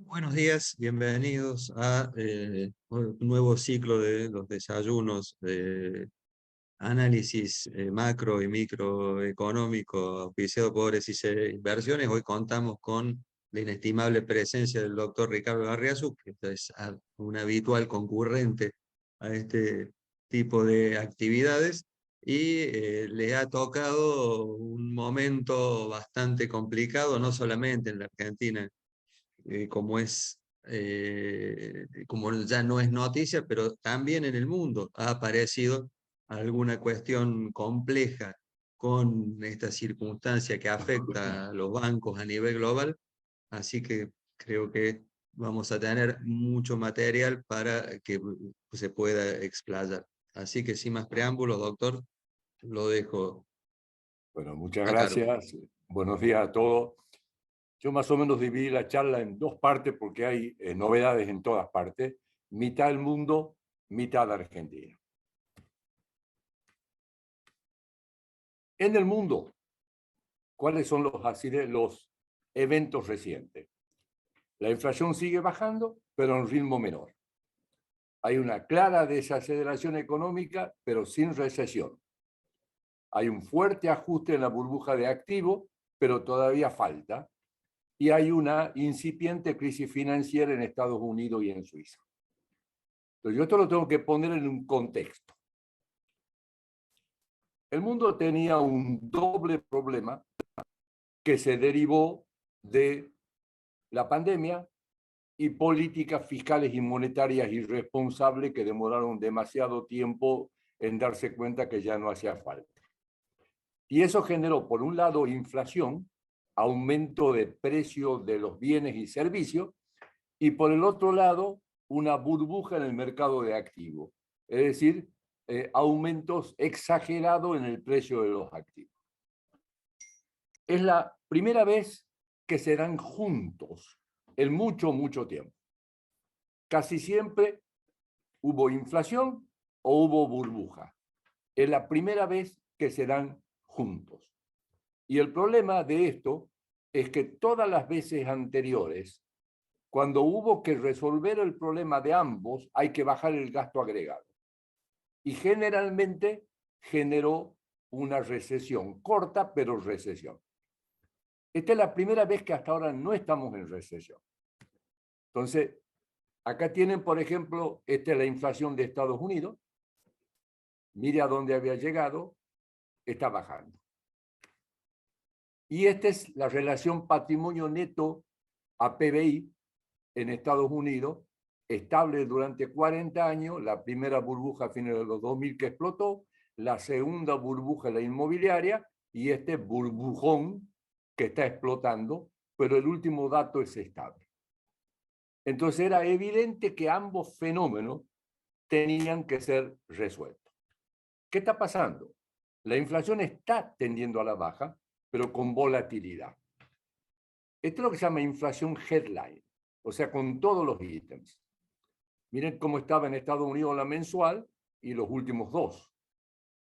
Buenos días, bienvenidos a un nuevo ciclo de los desayunos de análisis macro y microeconómico auspiciado por SIC Inversiones. Hoy contamos con la inestimable presencia del doctor Ricardo Arriazu, que es un habitual concurrente a este tipo de actividades y le ha tocado un momento bastante complicado, no solamente en la Argentina, como ya no es noticia, pero también en el mundo ha aparecido alguna cuestión compleja con esta circunstancia que afecta a los bancos a nivel global, así que creo que vamos a tener mucho material para que se pueda explayar. Así que sin más preámbulos, doctor, lo dejo Bueno, muchas a cargo. gracias. Buenos días a todos. Yo más o menos dividí la charla en dos partes porque hay novedades en todas partes. Mitad del mundo, mitad Argentina. En el mundo, ¿cuáles son los eventos recientes? La inflación sigue bajando, pero a un ritmo menor. Hay una clara desaceleración económica, pero sin recesión. Hay un fuerte ajuste en la burbuja de activos, pero todavía falta. Y hay una incipiente crisis financiera en Estados Unidos y en Suiza. Entonces, yo esto lo tengo que poner en un contexto. El mundo tenía un doble problema que se derivó de la pandemia y políticas fiscales y monetarias irresponsables que demoraron demasiado tiempo en darse cuenta que ya no hacía falta. Y eso generó, por un lado, inflación, aumento de precios de los bienes y servicios, y por el otro lado, una burbuja en el mercado de activos, es decir, aumentos exagerados en el precio de los activos. Es la primera vez que se dan juntos en mucho, mucho tiempo. Casi siempre hubo inflación o hubo burbuja. Es la primera vez que se dan juntos. Y el problema de esto es que todas las veces anteriores, cuando hubo que resolver el problema de ambos, hay que bajar el gasto agregado. Y generalmente generó una recesión, corta, pero recesión. Esta es la primera vez que hasta ahora no estamos en recesión. Entonces, acá tienen, por ejemplo, esta es la inflación de Estados Unidos. Mire a dónde había llegado, está bajando. Y esta es la relación patrimonio neto a PBI en Estados Unidos, estable durante 40 años, la primera burbuja a fines de los 2000 que explotó, la segunda burbuja la inmobiliaria y este burbujón que está explotando, pero el último dato es estable. Entonces era evidente que ambos fenómenos tenían que ser resueltos. ¿Qué está pasando? La inflación está tendiendo a la baja, pero con volatilidad. Esto es lo que se llama inflación headline, o sea, con todos los ítems. Miren cómo estaba en Estados Unidos la mensual y los últimos dos,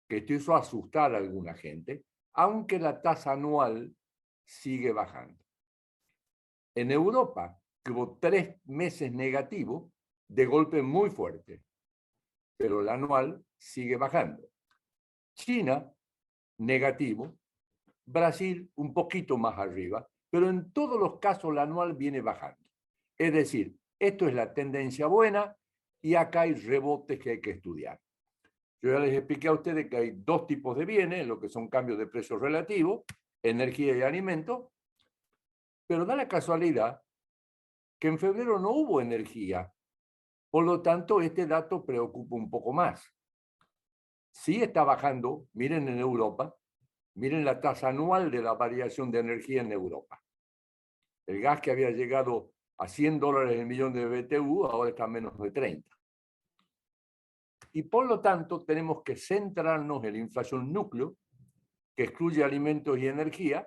que esto hizo asustar a alguna gente, aunque la tasa anual sigue bajando. En Europa, que hubo 3 meses negativos, de golpe muy fuerte, pero el anual sigue bajando. China, negativo. Brasil, un poquito más arriba, pero en todos los casos el anual viene bajando. Es decir, esto es la tendencia buena y acá hay rebotes que hay que estudiar. Yo ya les expliqué a ustedes que hay dos tipos de bienes, lo que son cambios de precios relativos, energía y alimentos, pero da la casualidad que en febrero no hubo energía, por lo tanto este dato preocupa un poco más. Sí está bajando, miren en Europa, miren la tasa anual de la variación de energía en Europa. El gas que había llegado a $100 el millón de BTU, ahora está a menos de 30. Y por lo tanto, tenemos que centrarnos en la inflación núcleo, que excluye alimentos y energía,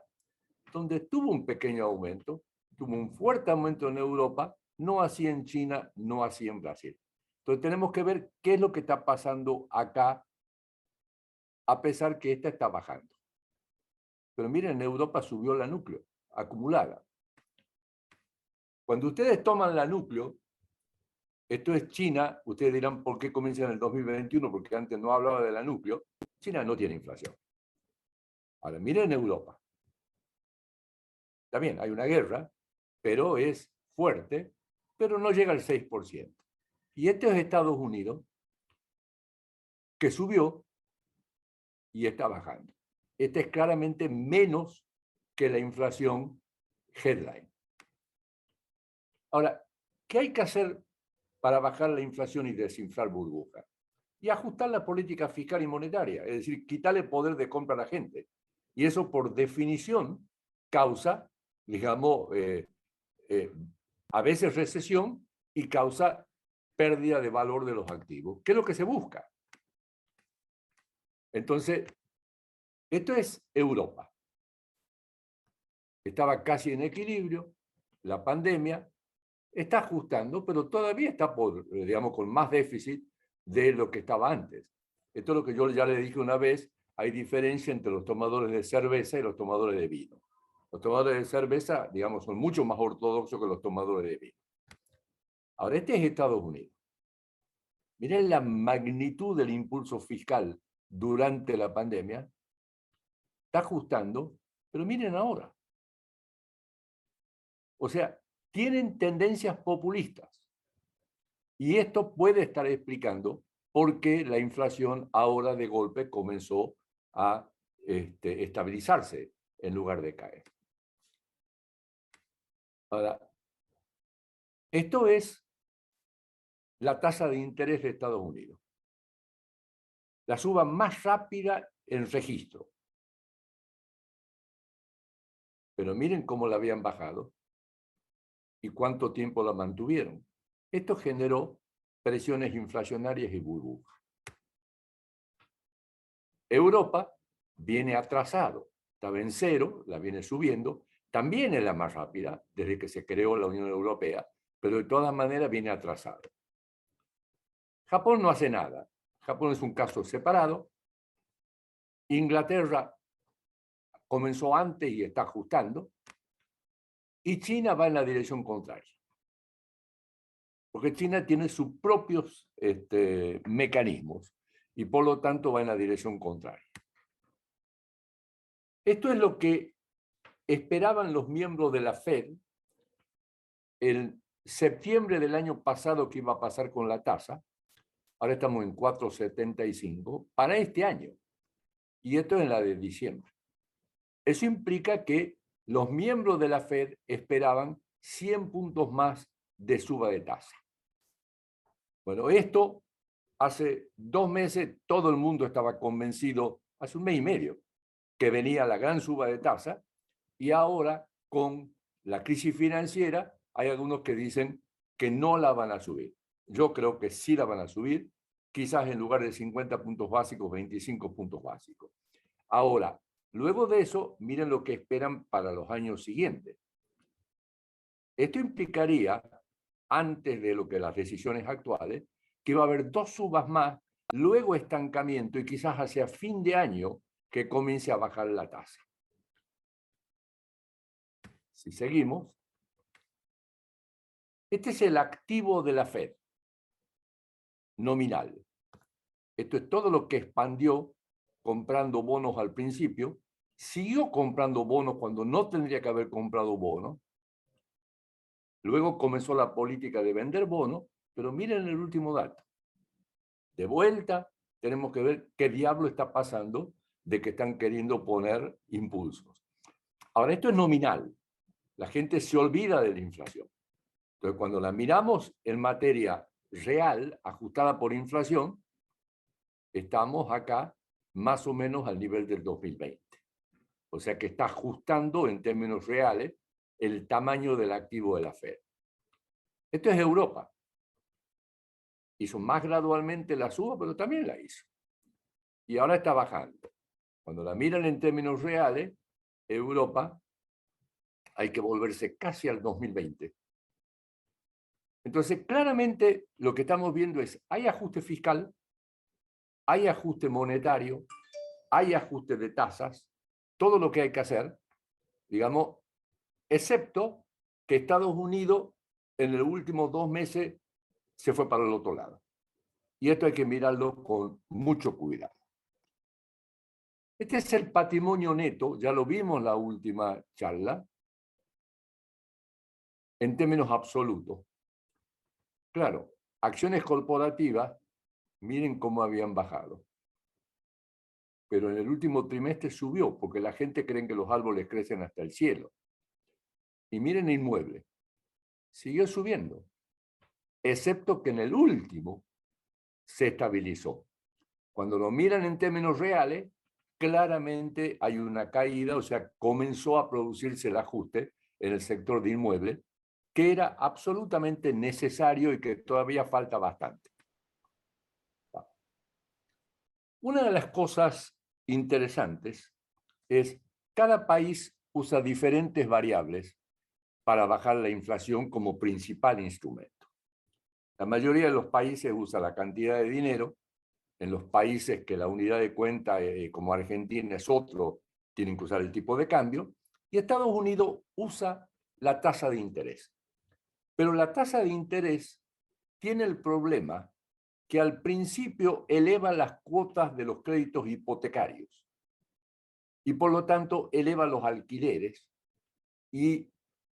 donde tuvo un pequeño aumento, tuvo un fuerte aumento en Europa, no así en China, no así en Brasil. Entonces tenemos que ver qué es lo que está pasando acá, a pesar que esta está bajando. Pero miren, en Europa subió la núcleo acumulada. Cuando ustedes toman la núcleo, esto es China, ustedes dirán, ¿por qué comienza en el 2021? Porque antes no hablaba de la núcleo. China no tiene inflación. Ahora, miren Europa. También hay una guerra, pero es fuerte, pero no llega al 6%. Y este es Estados Unidos, que subió y está bajando. Este es claramente menos que la inflación headline. Ahora, ¿qué hay que hacer para bajar la inflación y desinflar burbujas? Y ajustar la política fiscal y monetaria, es decir, quitarle poder de compra a la gente. Y eso, por definición, causa, digamos, a veces recesión y causa pérdida de valor de los activos. ¿Qué es lo que se busca? Entonces, esto es Europa. Estaba casi en equilibrio, la pandemia está ajustando, pero todavía está digamos, con más déficit de lo que estaba antes. Esto es lo que yo ya le dije una vez, hay diferencia entre los tomadores de cerveza y los tomadores de vino. Los tomadores de cerveza, digamos, son mucho más ortodoxos que los tomadores de vino. Ahora, este es Estados Unidos. Miren la magnitud del impulso fiscal durante la pandemia. Está ajustando, pero miren ahora. O sea, tienen tendencias populistas. Y esto puede estar explicando por qué la inflación ahora de golpe comenzó a estabilizarse en lugar de caer. Ahora, esto es la tasa de interés de Estados Unidos. La suba más rápida en registro. Pero miren cómo la habían bajado y cuánto tiempo la mantuvieron. Esto generó presiones inflacionarias y burbujas. Europa viene atrasado, estaba en cero, la viene subiendo, también es la más rápida desde que se creó la Unión Europea, pero de todas maneras viene atrasado. Japón no hace nada. Japón es un caso separado. Inglaterra comenzó antes y está ajustando. Y China va en la dirección contraria. Porque China tiene sus propios mecanismos y por lo tanto va en la dirección contraria. Esto es lo que esperaban los miembros de la Fed en septiembre del año pasado que iba a pasar con la tasa. Ahora estamos en 4,75 para este año. Y esto es en la de diciembre. Eso implica que los miembros de la Fed esperaban 100 puntos más de suba de tasa. Bueno, esto hace 2 meses todo el mundo estaba convencido, hace 1 mes y medio, que venía la gran suba de tasa, y ahora con la crisis financiera hay algunos que dicen que no la van a subir. Yo creo que sí la van a subir, quizás en lugar de 50 puntos básicos, 25 puntos básicos. Ahora, luego de eso, miren lo que esperan para los años siguientes. Esto implicaría, antes de lo que las decisiones actuales, que va a haber 2 subas más, luego estancamiento y quizás hacia fin de año que comience a bajar la tasa. Si seguimos, este es el activo de la Fed, nominal. Esto es todo lo que expandió comprando bonos al principio, siguió comprando bonos cuando no tendría que haber comprado bonos, luego comenzó la política de vender bonos, pero miren el último dato. De vuelta, tenemos que ver qué diablo está pasando de que están queriendo poner impulsos. Ahora, esto es nominal. La gente se olvida de la inflación. Entonces, cuando la miramos en materia real, ajustada por inflación, estamos acá más o menos al nivel del 2020. O sea que está ajustando en términos reales el tamaño del activo de la Fed. Esto es Europa. Hizo más gradualmente la suba, pero también la hizo. Y ahora está bajando. Cuando la miran en términos reales, Europa hay que volverse casi al 2020. Entonces, claramente lo que estamos viendo es, hay ajuste fiscal, hay ajuste monetario, hay ajuste de tasas, todo lo que hay que hacer, digamos, excepto que Estados Unidos en los últimos 2 meses se fue para el otro lado. Y esto hay que mirarlo con mucho cuidado. Este es el patrimonio neto, ya lo vimos en la última charla, en términos absolutos. Claro, acciones corporativas, miren cómo habían bajado. Pero en el último trimestre subió, porque la gente cree que los árboles crecen hasta el cielo. Y miren inmuebles, siguió subiendo, excepto que en el último se estabilizó. Cuando lo miran en términos reales, claramente hay una caída, o sea, comenzó a producirse el ajuste en el sector de inmuebles, que era absolutamente necesario y que todavía falta bastante. Una de las cosas interesantes es cada país usa diferentes variables para bajar la inflación como principal instrumento. La mayoría de los países usa la cantidad de dinero. En los países que la unidad de cuenta, como Argentina, es otro, tienen que usar el tipo de cambio. Y Estados Unidos usa la tasa de interés. Pero la tasa de interés tiene el problema que al principio eleva las cuotas de los créditos hipotecarios y por lo tanto eleva los alquileres, y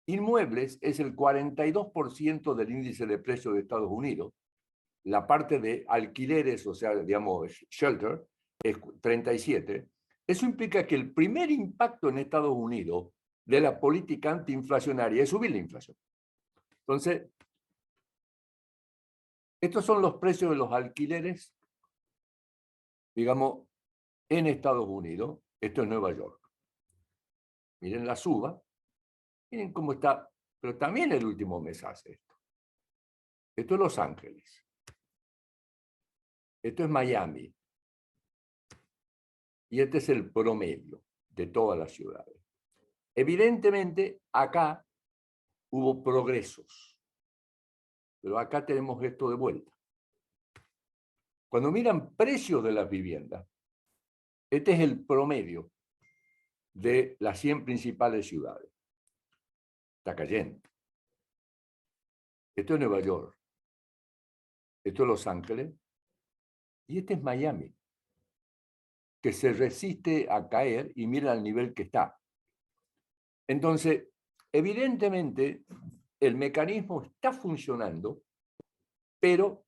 inmuebles es el 42% del índice de precios de Estados Unidos. La parte de alquileres, o sea, digamos, shelter, es 37%. Eso implica que el primer impacto en Estados Unidos de la política antiinflacionaria es subir la inflación. Entonces, estos son los precios de los alquileres, digamos, en Estados Unidos. Esto es Nueva York. Miren la suba, miren cómo está, pero también el último mes hace esto. Esto es Los Ángeles. Esto es Miami. Y este es el promedio de todas las ciudades. Evidentemente, acá hubo progresos, pero acá tenemos esto de vuelta. Cuando miran precios de las viviendas, este es el promedio de las 100 principales ciudades. Está cayendo. Esto es Nueva York. Esto es Los Ángeles. Y este es Miami, que se resiste a caer y mira el nivel que está. Entonces, evidentemente, el mecanismo está funcionando, pero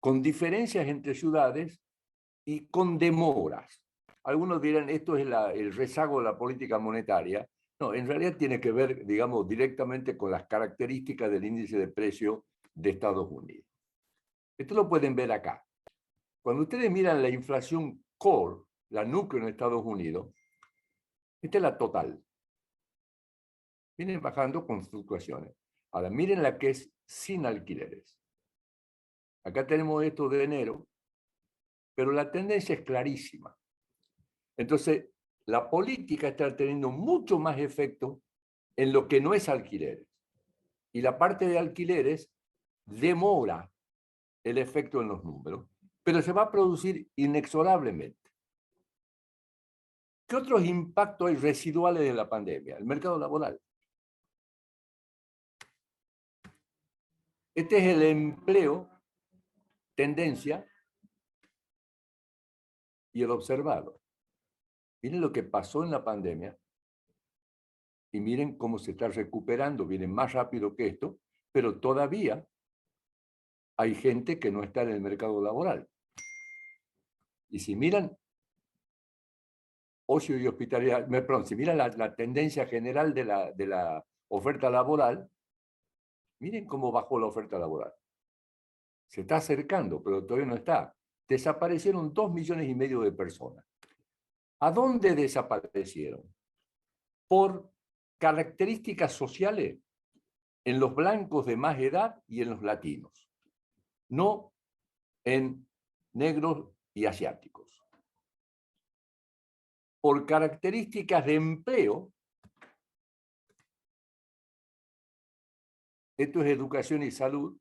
con diferencias entre ciudades y con demoras. Algunos dirán, esto es el rezago de la política monetaria. No, en realidad tiene que ver, digamos, directamente con las características del índice de precio de Estados Unidos. Esto lo pueden ver acá. Cuando ustedes miran la inflación core, la núcleo en Estados Unidos, esta es la total. Vienen bajando con fluctuaciones. Ahora, miren la que es sin alquileres. Acá tenemos esto de enero, pero la tendencia es clarísima. Entonces, la política está teniendo mucho más efecto en lo que no es alquileres. Y la parte de alquileres demora el efecto en los números, pero se va a producir inexorablemente. ¿Qué otros impactos hay residuales de la pandemia? El mercado laboral. Este es el empleo, tendencia y el observado. Miren lo que pasó en la pandemia y miren cómo se está recuperando. Viene más rápido que esto, pero todavía hay gente que no está en el mercado laboral. Y si miran ocio y hospitalidad, perdón, si miran la tendencia general de la oferta laboral, miren cómo bajó la oferta laboral. Se está acercando, pero todavía no está. Desaparecieron 2,5 millones de personas. ¿A dónde desaparecieron? Por características sociales en los blancos de más edad y en los latinos, no en negros y asiáticos. Por características de empleo, esto es educación y salud,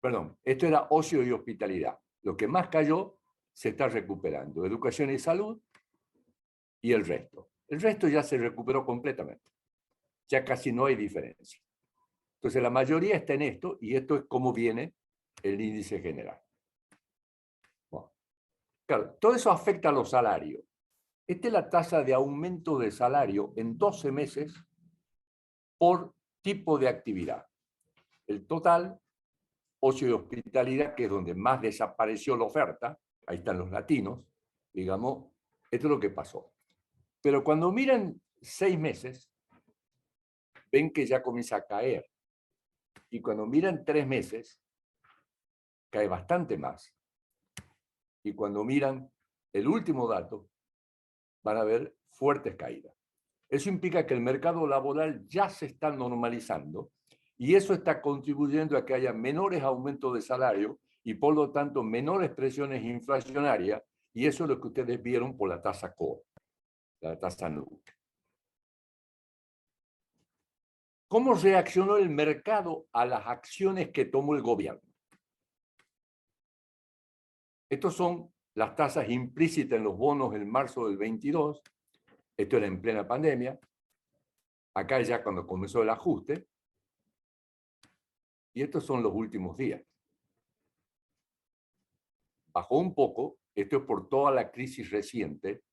perdón, esto era ocio y hospitalidad. Lo que más cayó se está recuperando, educación y salud y el resto. El resto ya se recuperó completamente. ya casi no hay diferencia. Entonces la mayoría está en esto y esto es como viene el índice general. Bueno, claro, todo eso afecta a los salarios. Esta es la tasa de aumento de salario en 12 meses por tipo de actividad. El total, ocio y hospitalidad, que es donde más desapareció la oferta, ahí están los latinos, digamos, esto es lo que pasó. Pero cuando miran 6 meses, ven que ya comienza a caer. Y cuando miran 3 meses, cae bastante más. Y cuando miran el último dato, van a ver fuertes caídas. Eso implica que el mercado laboral ya se está normalizando y eso está contribuyendo a que haya menores aumentos de salario y por lo tanto menores presiones inflacionarias, y eso es lo que ustedes vieron por la tasa core, la tasa NUC. ¿Cómo reaccionó el mercado a las acciones que tomó el gobierno? Estas son las tasas implícitas en los bonos en marzo del 22. Esto era en plena pandemia. Acá ya cuando comenzó el ajuste. Y estos son los últimos días. Bajó un poco. Esto es por toda la crisis reciente,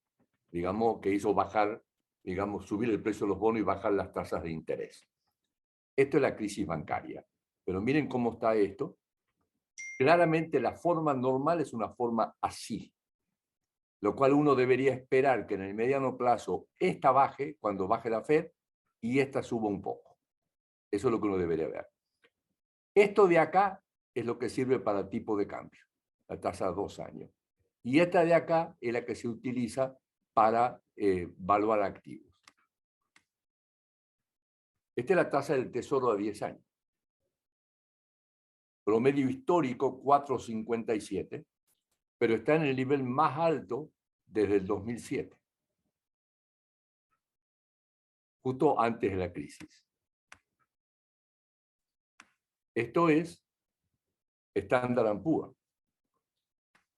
digamos, que hizo bajar, digamos, subir el precio de los bonos y bajar las tasas de interés. Esto es la crisis bancaria. Pero miren cómo está esto. Claramente la forma normal es una forma así, lo cual uno debería esperar que en el mediano plazo esta baje cuando baje la Fed y esta suba un poco. Eso es lo que uno debería ver. Esto de acá es lo que sirve para tipo de cambio, la tasa a 2 años. Y esta de acá es la que se utiliza para evaluar activos. Esta es la tasa del tesoro a 10 años. Promedio histórico 4,57, pero está en el nivel más alto desde el 2007, justo antes de la crisis. Esto es Standard & Poor's.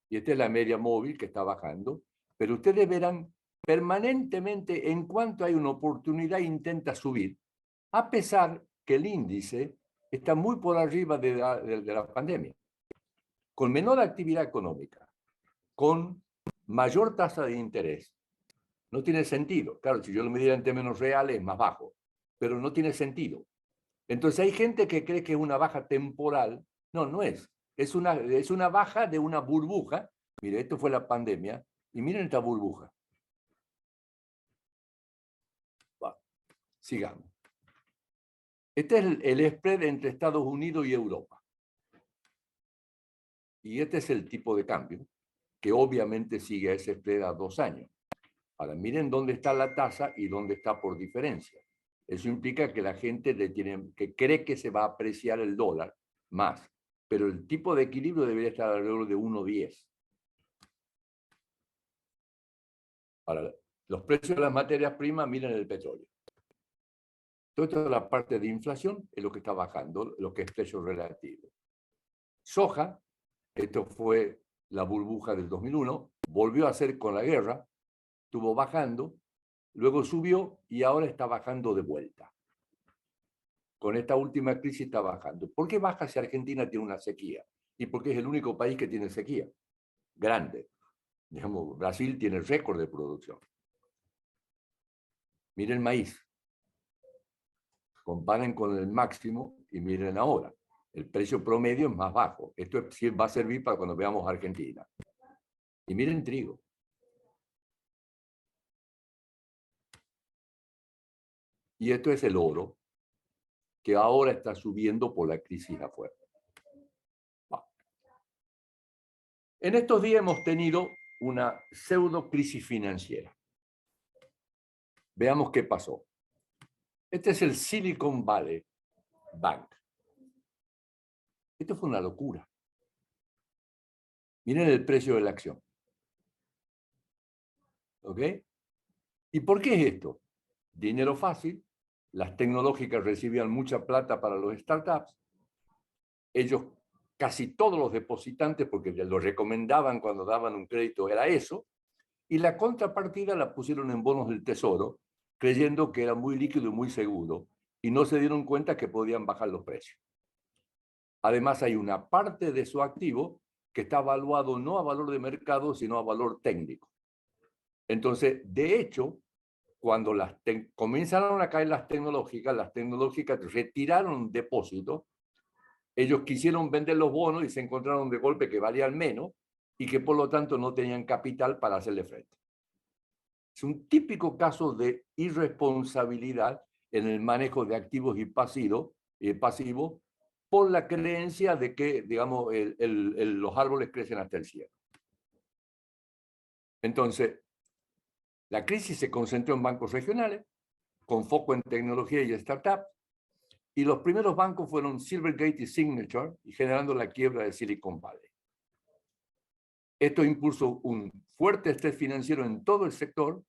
Y esta es la media móvil que está bajando, pero ustedes verán permanentemente en cuanto hay una oportunidad intenta subir, a pesar que el índice está muy por arriba de la pandemia, con menor actividad económica, con mayor tasa de interés. No tiene sentido. Claro, si yo lo midiera en términos reales es más bajo, pero no tiene sentido. Entonces hay gente que cree que es una baja temporal. No, no es. Es una baja de una burbuja. Mire, esto fue la pandemia. Y miren esta burbuja. Bueno, sigamos. Este es el spread entre Estados Unidos y Europa. Y este es el tipo de cambio, que obviamente sigue a ese spread a 2 años. Ahora, miren dónde está la tasa y dónde está por diferencia. Eso implica que la gente que cree que se va a apreciar el dólar más, pero el tipo de equilibrio debería estar alrededor de 1,10. Ahora, los precios de las materias primas, miren el petróleo. Toda la parte de inflación es lo que está bajando, lo que es precio relativo. Soja, esto fue la burbuja del 2001, volvió a ser con la guerra, estuvo bajando, luego subió y ahora está bajando de vuelta. Con esta última crisis está bajando. ¿Por qué baja si Argentina tiene una sequía? Y porque es el único país que tiene sequía. Grande. Digamos, Brasil tiene récord de producción. Miren el maíz. Comparen con el máximo y miren ahora. El precio promedio es más bajo. Esto va a servir para cuando veamos Argentina. Y miren trigo. Y esto es el oro, que ahora está subiendo por la crisis afuera. En estos días hemos tenido una pseudo crisis financiera. Veamos qué pasó. Este es el Silicon Valley Bank. Esto fue una locura. Miren el precio de la acción. ¿Ok? ¿Y por qué es esto? Dinero fácil. Las tecnológicas recibían mucha plata para los startups. Ellos, casi todos los depositantes, porque lo recomendaban cuando daban un crédito, era eso. Y la contrapartida la pusieron en bonos del tesoro, creyendo que era muy líquido y muy seguro, y no se dieron cuenta que podían bajar los precios. Además, hay una parte de su activo que está evaluado no a valor de mercado, sino a valor técnico. Entonces, de hecho, cuando comenzaron a caer las tecnológicas retiraron depósitos, ellos quisieron vender los bonos y se encontraron de golpe que valían menos y que por lo tanto no tenían capital para hacerle frente. Es un típico caso de irresponsabilidad en el manejo de activos y pasivos por la creencia de que, digamos, los árboles crecen hasta el cielo. Entonces, la crisis se concentró en bancos regionales, con foco en tecnología y startups, y los primeros bancos fueron Silvergate y Signature, y generando la quiebra de Silicon Valley. Esto impulsó un fuerte estrés financiero en todo el sector,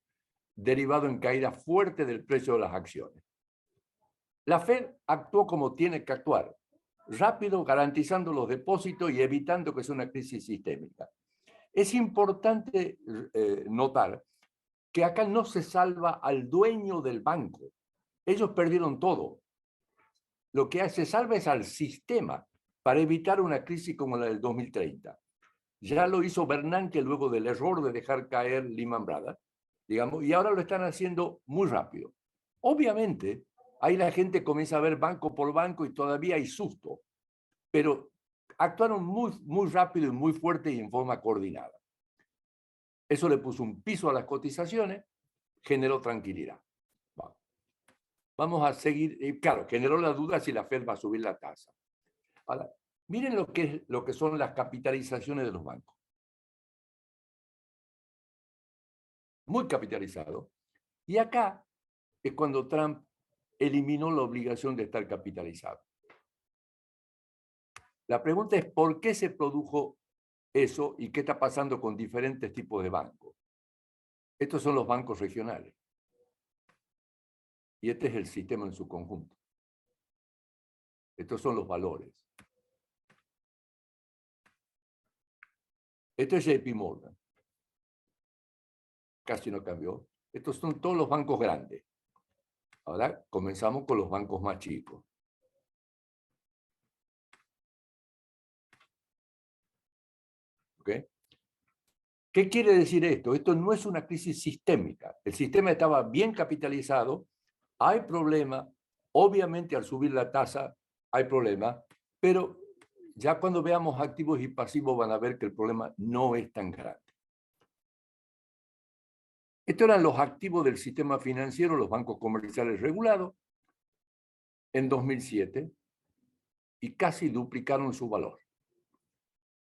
derivado en caída fuerte del precio de las acciones. La Fed actuó como tiene que actuar, rápido, garantizando los depósitos y evitando que sea una crisis sistémica. Es importante notar que acá no se salva al dueño del banco. Ellos perdieron todo. Lo que se salva es al sistema para evitar una crisis como la del 2030. Ya lo hizo Bernanke luego del error de dejar caer Lehman Brothers, digamos, y ahora lo están haciendo muy rápido. Obviamente, ahí la gente comienza a ver banco por banco y todavía hay susto, pero actuaron muy rápido y muy fuerte y en forma coordinada. Eso le puso un piso a las cotizaciones, generó tranquilidad. Vamos a seguir, claro, generó la duda si la Fed va a subir la tasa. Ahora, miren lo que son las capitalizaciones de los bancos. Muy capitalizado. Y acá es cuando Trump eliminó la obligación de estar capitalizado. La pregunta es ¿por qué se produjo eso y qué está pasando con diferentes tipos de bancos? Estos son los bancos regionales. Y este es el sistema en su conjunto. Estos son los valores. Esto es JP Morgan. Casi no cambió. Estos son todos los bancos grandes. Ahora comenzamos con los bancos más chicos. ¿Ok? ¿Qué quiere decir esto? Esto no es una crisis sistémica. El sistema estaba bien capitalizado, hay problema, obviamente al subir la tasa hay problema, pero ya cuando veamos activos y pasivos van a ver que el problema no es tan grande. Estos eran los activos del sistema financiero, los bancos comerciales regulados, en 2007, y casi duplicaron su valor.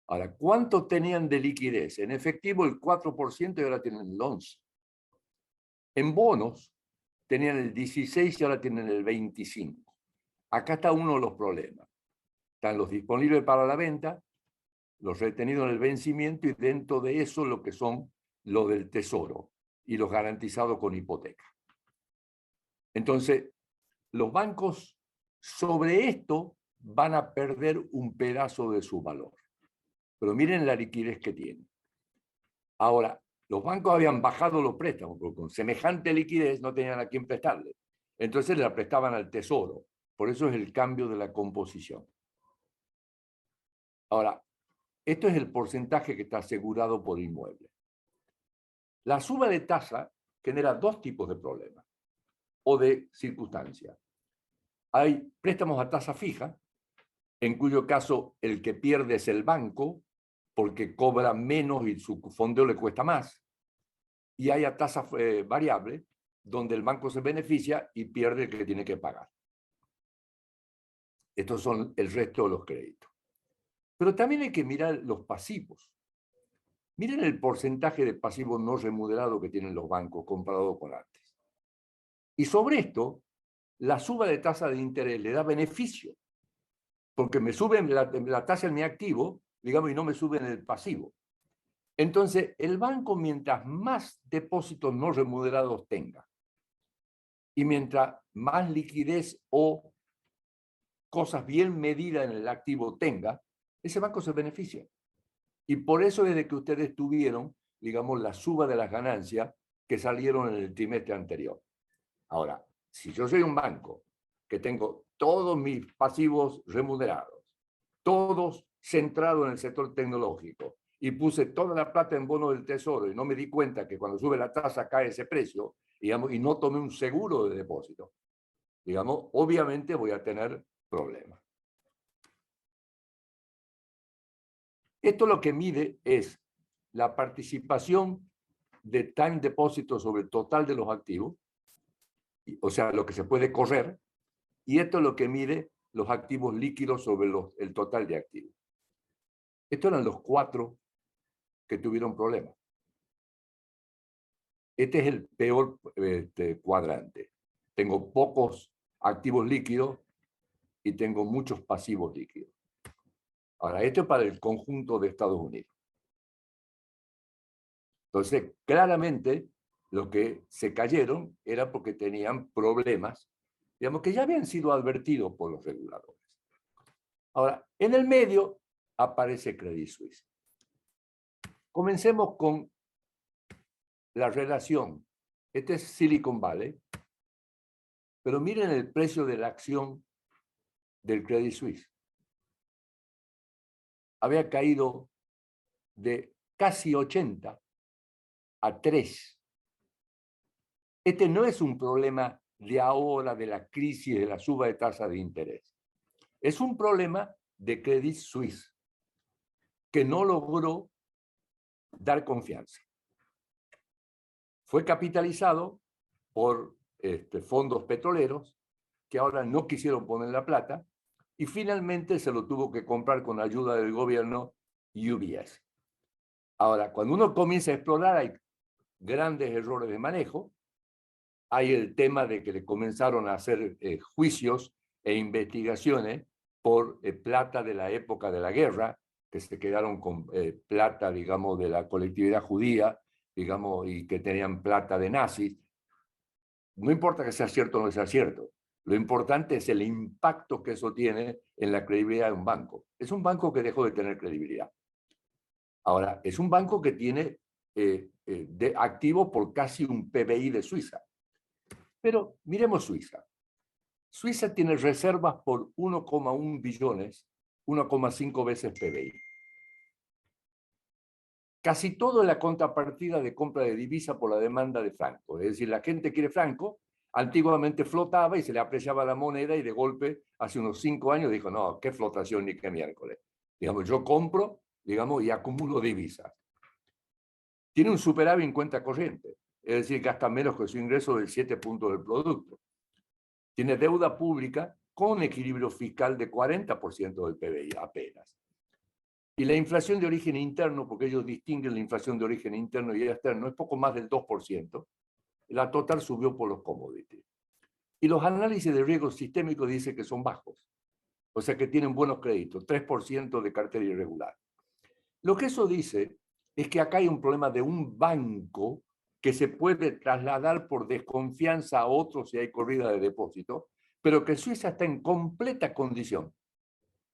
Ahora, ¿cuánto tenían de liquidez? En efectivo el 4% y ahora tienen el 11%. En bonos tenían el 16% y ahora tienen el 25%. Acá está uno de los problemas. Están los disponibles para la venta, los retenidos en el vencimiento y dentro de eso lo que son los del tesoro y los garantizados con hipoteca. Entonces, los bancos sobre esto van a perder un pedazo de su valor. Pero miren la liquidez que tienen. Ahora, los bancos habían bajado los préstamos, porque con semejante liquidez no tenían a quién prestarle. Entonces la prestaban al tesoro. Por eso es el cambio de la composición. Ahora, esto es el porcentaje que está asegurado por inmueble. La suba de tasa genera dos tipos de problemas o de circunstancias. Hay préstamos a tasa fija, en cuyo caso el que pierde es el banco, porque cobra menos y su fondeo le cuesta más. Y hay a tasa variable, donde el banco se beneficia y pierde el que tiene que pagar. Estos son el resto de los créditos. Pero también hay que mirar los pasivos. Miren el porcentaje de pasivos no remunerados que tienen los bancos comparado con antes. Y sobre esto, la suba de tasa de interés le da beneficio, porque me suben la tasa en mi activo, digamos, y no me suben el pasivo. Entonces, el banco, mientras más depósitos no remunerados tenga, y mientras más liquidez o cosas bien medidas en el activo tenga, ese banco se beneficia. Y por eso desde que ustedes tuvieron, digamos, la suba de las ganancias que salieron en el trimestre anterior. Ahora, si yo soy un banco que tengo todos mis pasivos remunerados, todos centrados en el sector tecnológico, y puse toda la plata en bonos del tesoro y no me di cuenta que cuando sube la tasa cae ese precio, digamos, y no tomé un seguro de depósito, digamos, obviamente voy a tener problemas. Esto lo que mide es la participación de time depósito sobre el total de los activos, o sea, lo que se puede correr, y esto es lo que mide los activos líquidos sobre el total de activos. Estos eran los 4 que tuvieron problemas. Este es el peor cuadrante. Tengo pocos activos líquidos y tengo muchos pasivos líquidos. Ahora, esto es para el conjunto de Estados Unidos. Entonces, claramente, los que se cayeron era porque tenían problemas, digamos, que ya habían sido advertidos por los reguladores. Ahora, en el medio aparece Credit Suisse. Comencemos con la relación. Este es Silicon Valley, pero miren el precio de la acción del Credit Suisse. Había caído de casi 80 a 3. Este no es un problema de ahora, de la crisis, de la suba de tasa de interés. Es un problema de Credit Suisse, que no logró dar confianza. Fue capitalizado por fondos petroleros que ahora no quisieron poner la plata y finalmente se lo tuvo que comprar con ayuda del gobierno UBS. Ahora, cuando uno comienza a explorar, hay grandes errores de manejo. Hay el tema de que le comenzaron a hacer juicios e investigaciones por plata de la época de la guerra, que se quedaron con plata, digamos, de la colectividad judía, digamos, y que tenían plata de nazis. No importa que sea cierto o no sea cierto. Lo importante es el impacto que eso tiene en la credibilidad de un banco. Es un banco que dejó de tener credibilidad. Ahora, es un banco que tiene de activo por casi un PBI de Suiza. Pero miremos Suiza. Suiza tiene reservas por 1,1 billones, 1,5 veces PBI. Casi todo es la contrapartida de compra de divisa por la demanda de franco. Es decir, la gente quiere franco, antiguamente flotaba y se le apreciaba la moneda y de golpe, hace unos 5 años, dijo, no, qué flotación ni qué miércoles. Digamos, yo compro, digamos, y acumulo divisas. Tiene un superávit en cuenta corriente, es decir, gasta menos que su ingreso del 7 puntos del producto. Tiene deuda pública con equilibrio fiscal de 40% del PBI apenas. Y la inflación de origen interno, porque ellos distinguen la inflación de origen interno y externo, es poco más del 2%. La total subió por los commodities. Y los análisis de riesgo sistémico dicen que son bajos. O sea que tienen buenos créditos, 3% de cartera irregular. Lo que eso dice es que acá hay un problema de un banco que se puede trasladar por desconfianza a otro si hay corrida de depósito, pero que Suiza está en completa condición.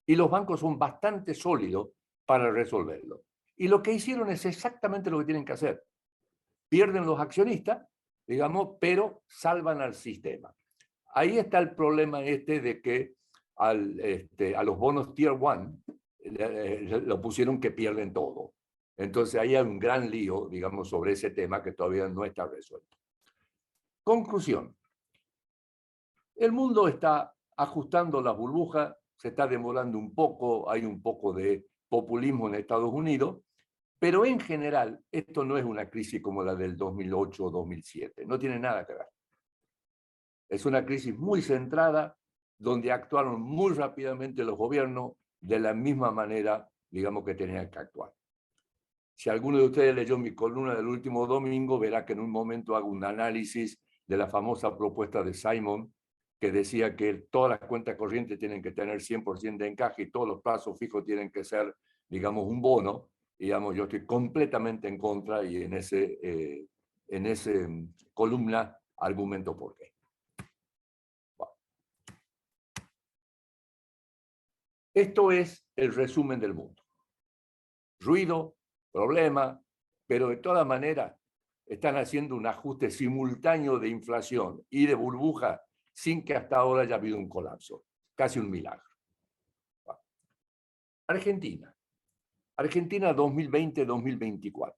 Y los bancos son bastante sólidos para resolverlo. Y lo que hicieron es exactamente lo que tienen que hacer. Pierden los accionistas, digamos, pero salvan al sistema. Ahí está el problema de que a los bonos Tier 1 lo pusieron que pierden todo. Entonces ahí hay un gran lío, digamos, sobre ese tema que todavía no está resuelto. Conclusión. El mundo está ajustando las burbujas, se está demorando un poco, hay un poco de populismo en Estados Unidos, pero en general esto no es una crisis como la del 2008 o 2007, no tiene nada que ver. Es una crisis muy centrada, donde actuaron muy rápidamente los gobiernos de la misma manera, digamos, que tenían que actuar. Si alguno de ustedes leyó mi columna del último domingo, verá que en un momento hago un análisis de la famosa propuesta de Simon, que decía que todas las cuentas corrientes tienen que tener 100% de encaje y todos los plazos fijos tienen que ser, digamos, un bono. Digamos, yo estoy completamente en contra y en ese columna argumento por qué. Bueno. Esto es el resumen del mundo. Ruido, problema, pero de todas maneras están haciendo un ajuste simultáneo de inflación y de burbuja sin que hasta ahora haya habido un colapso. Casi un milagro. Argentina. Argentina 2020-2024.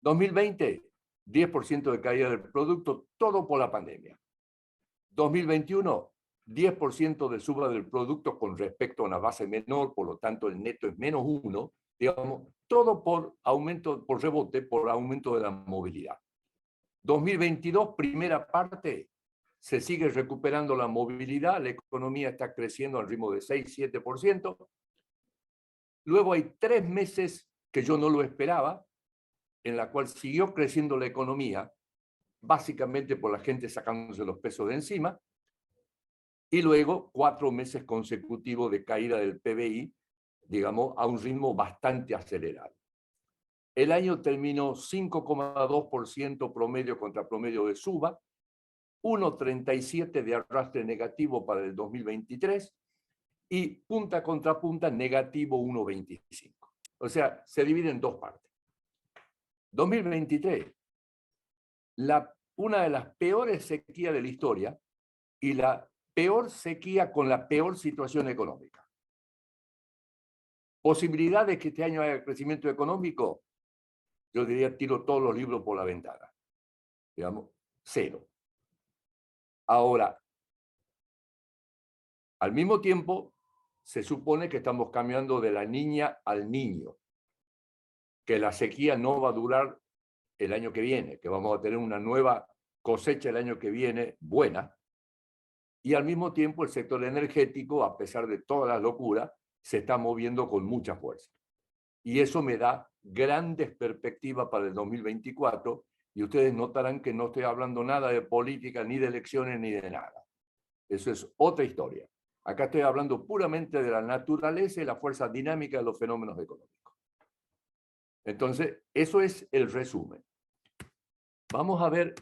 2020, 10% de caída del producto, todo por la pandemia. 2021, 10% de suba del producto con respecto a una base menor, por lo tanto el neto es -1, digamos, todo por aumento, por rebote, por aumento de la movilidad. 2022, primera parte, se sigue recuperando la movilidad, la economía está creciendo al ritmo de 6-7%. Luego hay 3 meses que yo no lo esperaba, en la cual siguió creciendo la economía, básicamente por la gente sacándose los pesos de encima, y luego 4 meses consecutivos de caída del PBI, digamos, a un ritmo bastante acelerado. El año terminó 5,2% promedio contra promedio de suba, 1,37 de arrastre negativo para el 2023 y punta contra punta negativo 1,25. O sea, se divide en dos partes. 2023, una de las peores sequías de la historia y la peor sequía con la peor situación económica. ¿Posibilidad de que este año haya crecimiento económico? Yo diría, tiro todos los libros por la ventana. Digamos, 0. Ahora, al mismo tiempo, se supone que estamos cambiando de la niña al niño, que la sequía no va a durar el año que viene, que vamos a tener una nueva cosecha el año que viene buena, y al mismo tiempo el sector energético, a pesar de todas las locuras, se está moviendo con mucha fuerza. Y eso me da grandes perspectivas para el 2024, y ustedes notarán que no estoy hablando nada de política, ni de elecciones, ni de nada. Eso es otra historia. Acá estoy hablando puramente de la naturaleza y la fuerza dinámica de los fenómenos económicos. Entonces, eso es el resumen. Vamos a ver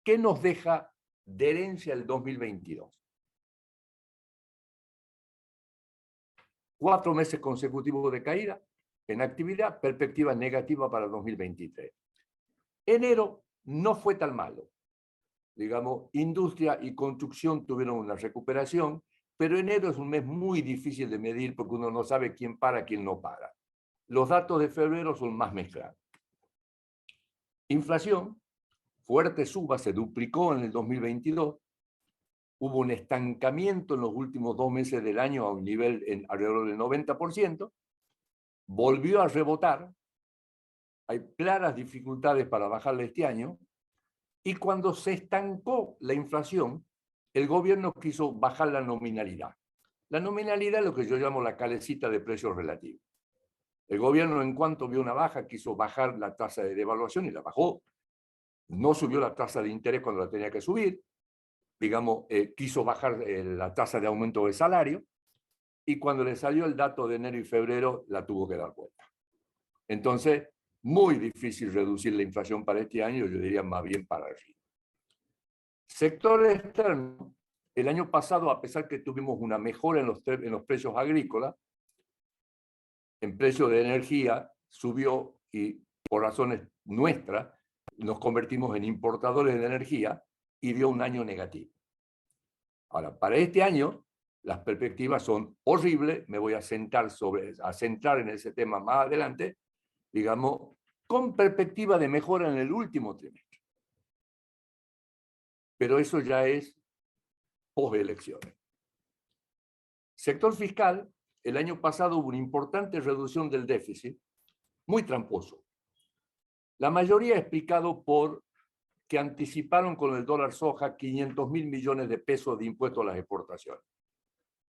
qué nos deja de herencia el 2022. 4 meses consecutivos de caída en actividad, perspectiva negativa para el 2023. Enero no fue tan malo. Digamos, industria y construcción tuvieron una recuperación, pero enero es un mes muy difícil de medir porque uno no sabe quién para, quién no para. Los datos de febrero son más mezclados. Inflación, fuerte suba, se duplicó en el 2022. Hubo un estancamiento en los últimos 2 meses del año a un nivel alrededor del 90%. Volvió a rebotar. Hay claras dificultades para bajarla este año. Y cuando se estancó la inflación, el gobierno quiso bajar la nominalidad. La nominalidad es lo que yo llamo la calecita de precios relativos. El gobierno, en cuanto vio una baja, quiso bajar la tasa de devaluación y la bajó. No subió la tasa de interés cuando la tenía que subir. Digamos, quiso bajar la tasa de aumento de salario. Y cuando le salió el dato de enero y febrero, la tuvo que dar vuelta. Entonces, muy difícil reducir la inflación para este año, yo diría más bien para arriba. Sector externo, el año pasado, a pesar que tuvimos una mejora en los precios agrícolas, en precio de energía subió y por razones nuestras nos convertimos en importadores de energía y dio un año negativo. Ahora, para este año, las perspectivas son horribles, me voy a centrar en ese tema más adelante, digamos, con perspectiva de mejora en el último trimestre. Pero eso ya es post-elecciones. Sector fiscal, el año pasado hubo una importante reducción del déficit, muy tramposo. La mayoría explicado por que anticiparon con el dólar soja 500.000 millones de pesos de impuestos a las exportaciones.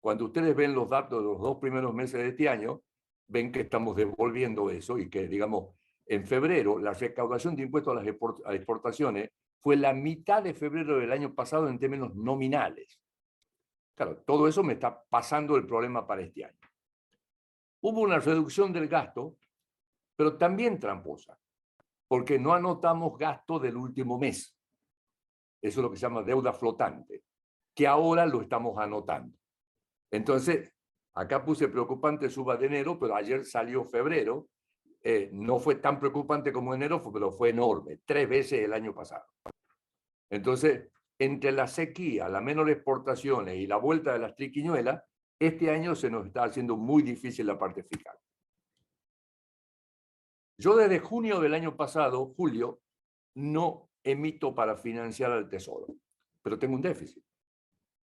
Cuando ustedes ven los datos de los 2 primeros meses de este año, ven que estamos devolviendo eso y que, digamos, en febrero la recaudación de impuestos a las exportaciones fue la mitad de febrero del año pasado en términos nominales. Claro, todo eso me está pasando el problema para este año. Hubo una reducción del gasto, pero también tramposa, porque no anotamos gasto del último mes. Eso es lo que se llama deuda flotante, que ahora lo estamos anotando. Entonces, acá puse preocupante suba de enero, pero ayer salió febrero. no fue tan preocupante como enero, pero fue enorme, 3 veces el año pasado. Entonces, entre la sequía, las menores exportaciones y la vuelta de las triquiñuelas, este año se nos está haciendo muy difícil la parte fiscal. Yo desde junio del año pasado, julio, no emito para financiar al Tesoro, pero tengo un déficit.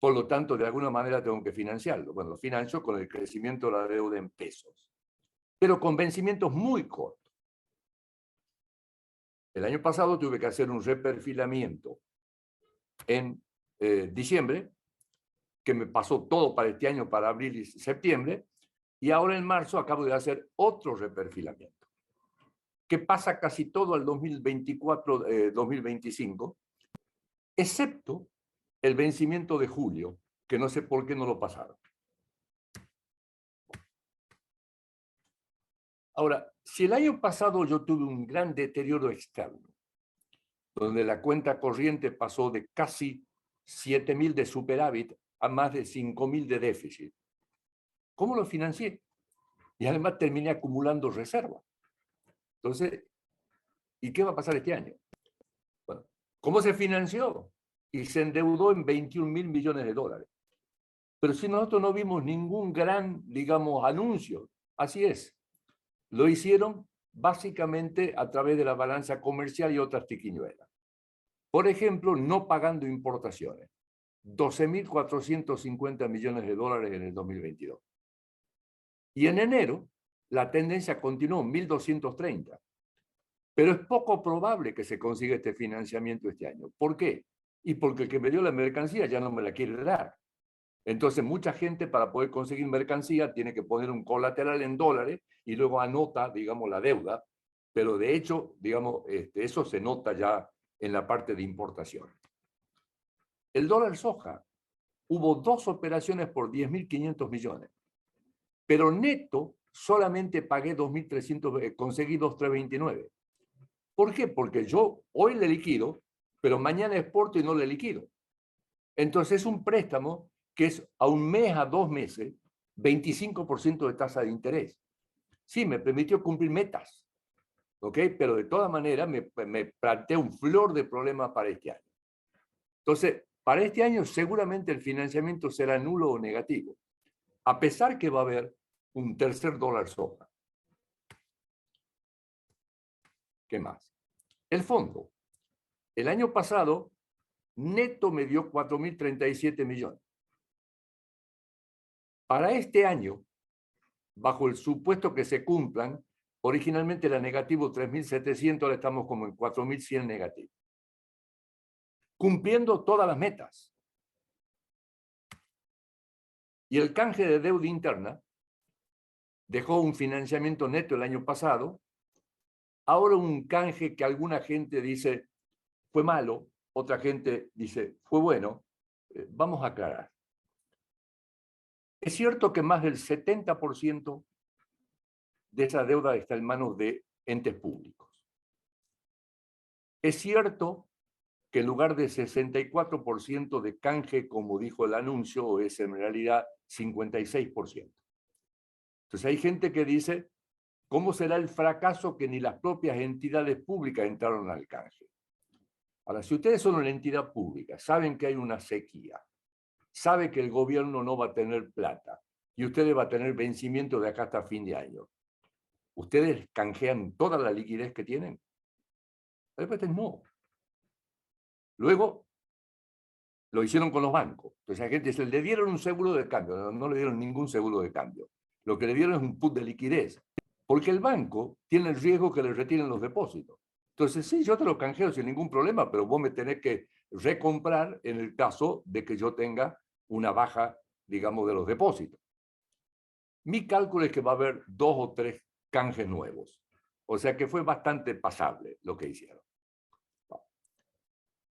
Por lo tanto, de alguna manera tengo que financiarlo. Bueno, lo financio con el crecimiento de la deuda en pesos, pero con vencimientos muy cortos. El año pasado tuve que hacer un reperfilamiento en diciembre, que me pasó todo para este año, para abril y septiembre, y ahora en marzo acabo de hacer otro reperfilamiento, que pasa casi todo al 2024-2025, excepto el vencimiento de julio, que no sé por qué no lo pasaron. Ahora, si el año pasado yo tuve un gran deterioro externo, donde la cuenta corriente pasó de casi 7.000 de superávit a más de 5.000 de déficit, ¿cómo lo financié? Y además terminé acumulando reservas. Entonces, ¿y qué va a pasar este año? Bueno, ¿cómo se financió? Y se endeudó en 21.000 millones de dólares. Pero si nosotros no vimos ningún gran, digamos, anuncio, así es. Lo hicieron básicamente a través de la balanza comercial y otras triquiñuelas. Por ejemplo, no pagando importaciones. 12.450 millones de dólares en el 2022. Y en enero, la tendencia continuó, 1.230. Pero es poco probable que se consiga este financiamiento este año. ¿Por qué? Y porque el que me dio la mercancía ya no me la quiere dar. Entonces, mucha gente para poder conseguir mercancía tiene que poner un colateral en dólares y luego anota, digamos, la deuda. Pero de hecho, digamos, eso se nota ya en la parte de importación. El dólar soja, hubo 2 operaciones por 10.500 millones. Pero neto solamente pagué 2.300, conseguí 2.329. ¿Por qué? Porque yo hoy le liquido, pero mañana exporto y no le liquido. Entonces es un préstamo que es a un mes, a 2 meses, 25% de tasa de interés. Sí, me permitió cumplir metas, ¿ok? Pero de todas maneras me plantea un flor de problemas para este año. Entonces, para este año seguramente el financiamiento será nulo o negativo, a pesar que va a haber un tercer dólar soja. ¿Qué más? El fondo. El año pasado, neto me dio 4.037 millones. Para este año, bajo el supuesto que se cumplan, originalmente era negativo 3.700, ahora estamos como en 4.100 negativo. Cumpliendo todas las metas. Y el canje de deuda interna dejó un financiamiento neto el año pasado, ahora un canje que alguna gente dice fue malo, otra gente dice fue bueno. Vamos a aclarar. Es cierto que más del 70% de esa deuda está en manos de entes públicos. Es cierto que en lugar de 64% de canje, como dijo el anuncio, es en realidad 56%. Entonces hay gente que dice, ¿cómo será el fracaso que ni las propias entidades públicas entraron al canje? Ahora, si ustedes son una entidad pública, saben que hay una sequía, saben que el gobierno no va a tener plata y ustedes van a tener vencimiento de acá hasta fin de año, ¿ustedes canjean toda la liquidez que tienen? La respuesta es no. Luego, lo hicieron con los bancos. Entonces, a gente se le dieron un seguro de cambio, no le dieron ningún seguro de cambio. Lo que le dieron es un put de liquidez, porque el banco tiene el riesgo que le retiren los depósitos. Entonces, sí, yo te lo canjeo sin ningún problema, pero vos me tenés que recomprar en el caso de que yo tenga una baja, digamos, de los depósitos. Mi cálculo es que va a haber 2 o 3 canjes nuevos. O sea que fue bastante pasable lo que hicieron.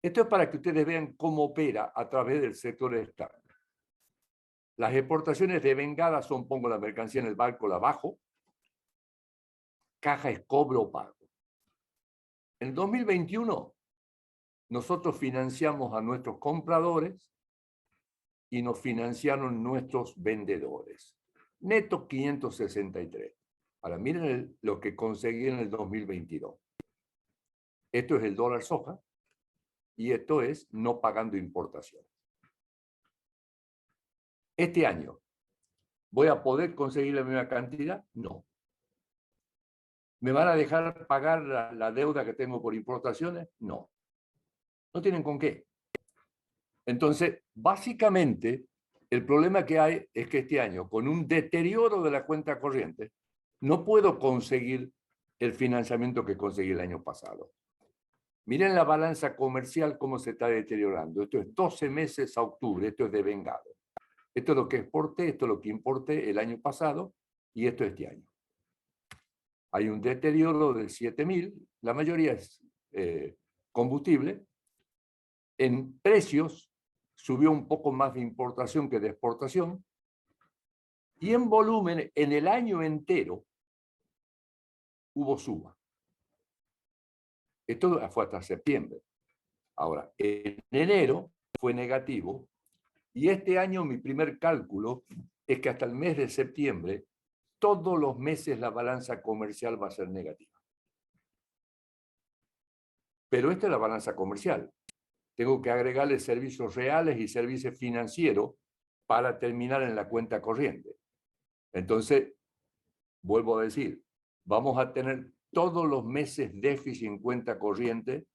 Esto es para que ustedes vean cómo opera a través del sector externo. Las exportaciones de vengada son, pongo la mercancía en el barco, la bajo. Caja es cobro o pago. En 2021, nosotros financiamos a nuestros compradores y nos financiaron nuestros vendedores. Neto 563. Ahora, miren lo que conseguí en el 2022. Esto es el dólar soja y esto es no pagando importaciones. Este año, ¿voy a poder conseguir la misma cantidad? No. ¿Me van a dejar pagar la deuda que tengo por importaciones? No. No tienen con qué. Entonces, básicamente, el problema que hay es que este año, con un deterioro de la cuenta corriente, no puedo conseguir el financiamiento que conseguí el año pasado. Miren la balanza comercial cómo se está deteriorando. Esto es 12 meses a octubre, esto es de vengado. Esto es lo que exporté, esto es lo que importé el año pasado y esto este año. Hay un deterioro del 7.000, la mayoría es combustible. En precios subió un poco más de importación que de exportación. Y en volumen, en el año entero, hubo suba. Esto fue hasta septiembre. Ahora, en enero fue negativo y este año mi primer cálculo es que hasta el mes de septiembre, todos los meses la balanza comercial va a ser negativa. Pero esta es la balanza comercial. Tengo que agregarle servicios reales y servicios financieros para terminar en la cuenta corriente. Entonces, vuelvo a decir, vamos a tener todos los meses déficit en cuenta corriente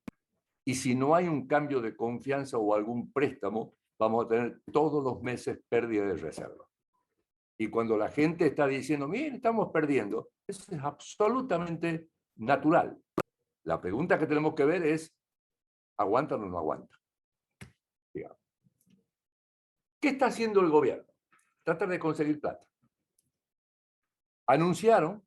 y si no hay un cambio de confianza o algún préstamo, vamos a tener todos los meses pérdida de reserva. Y cuando la gente está diciendo, miren, estamos perdiendo, eso es absolutamente natural. La pregunta que tenemos que ver es, ¿aguantan o no aguantan? Digamos. ¿Qué está haciendo el gobierno? Tratar de conseguir plata. Anunciaron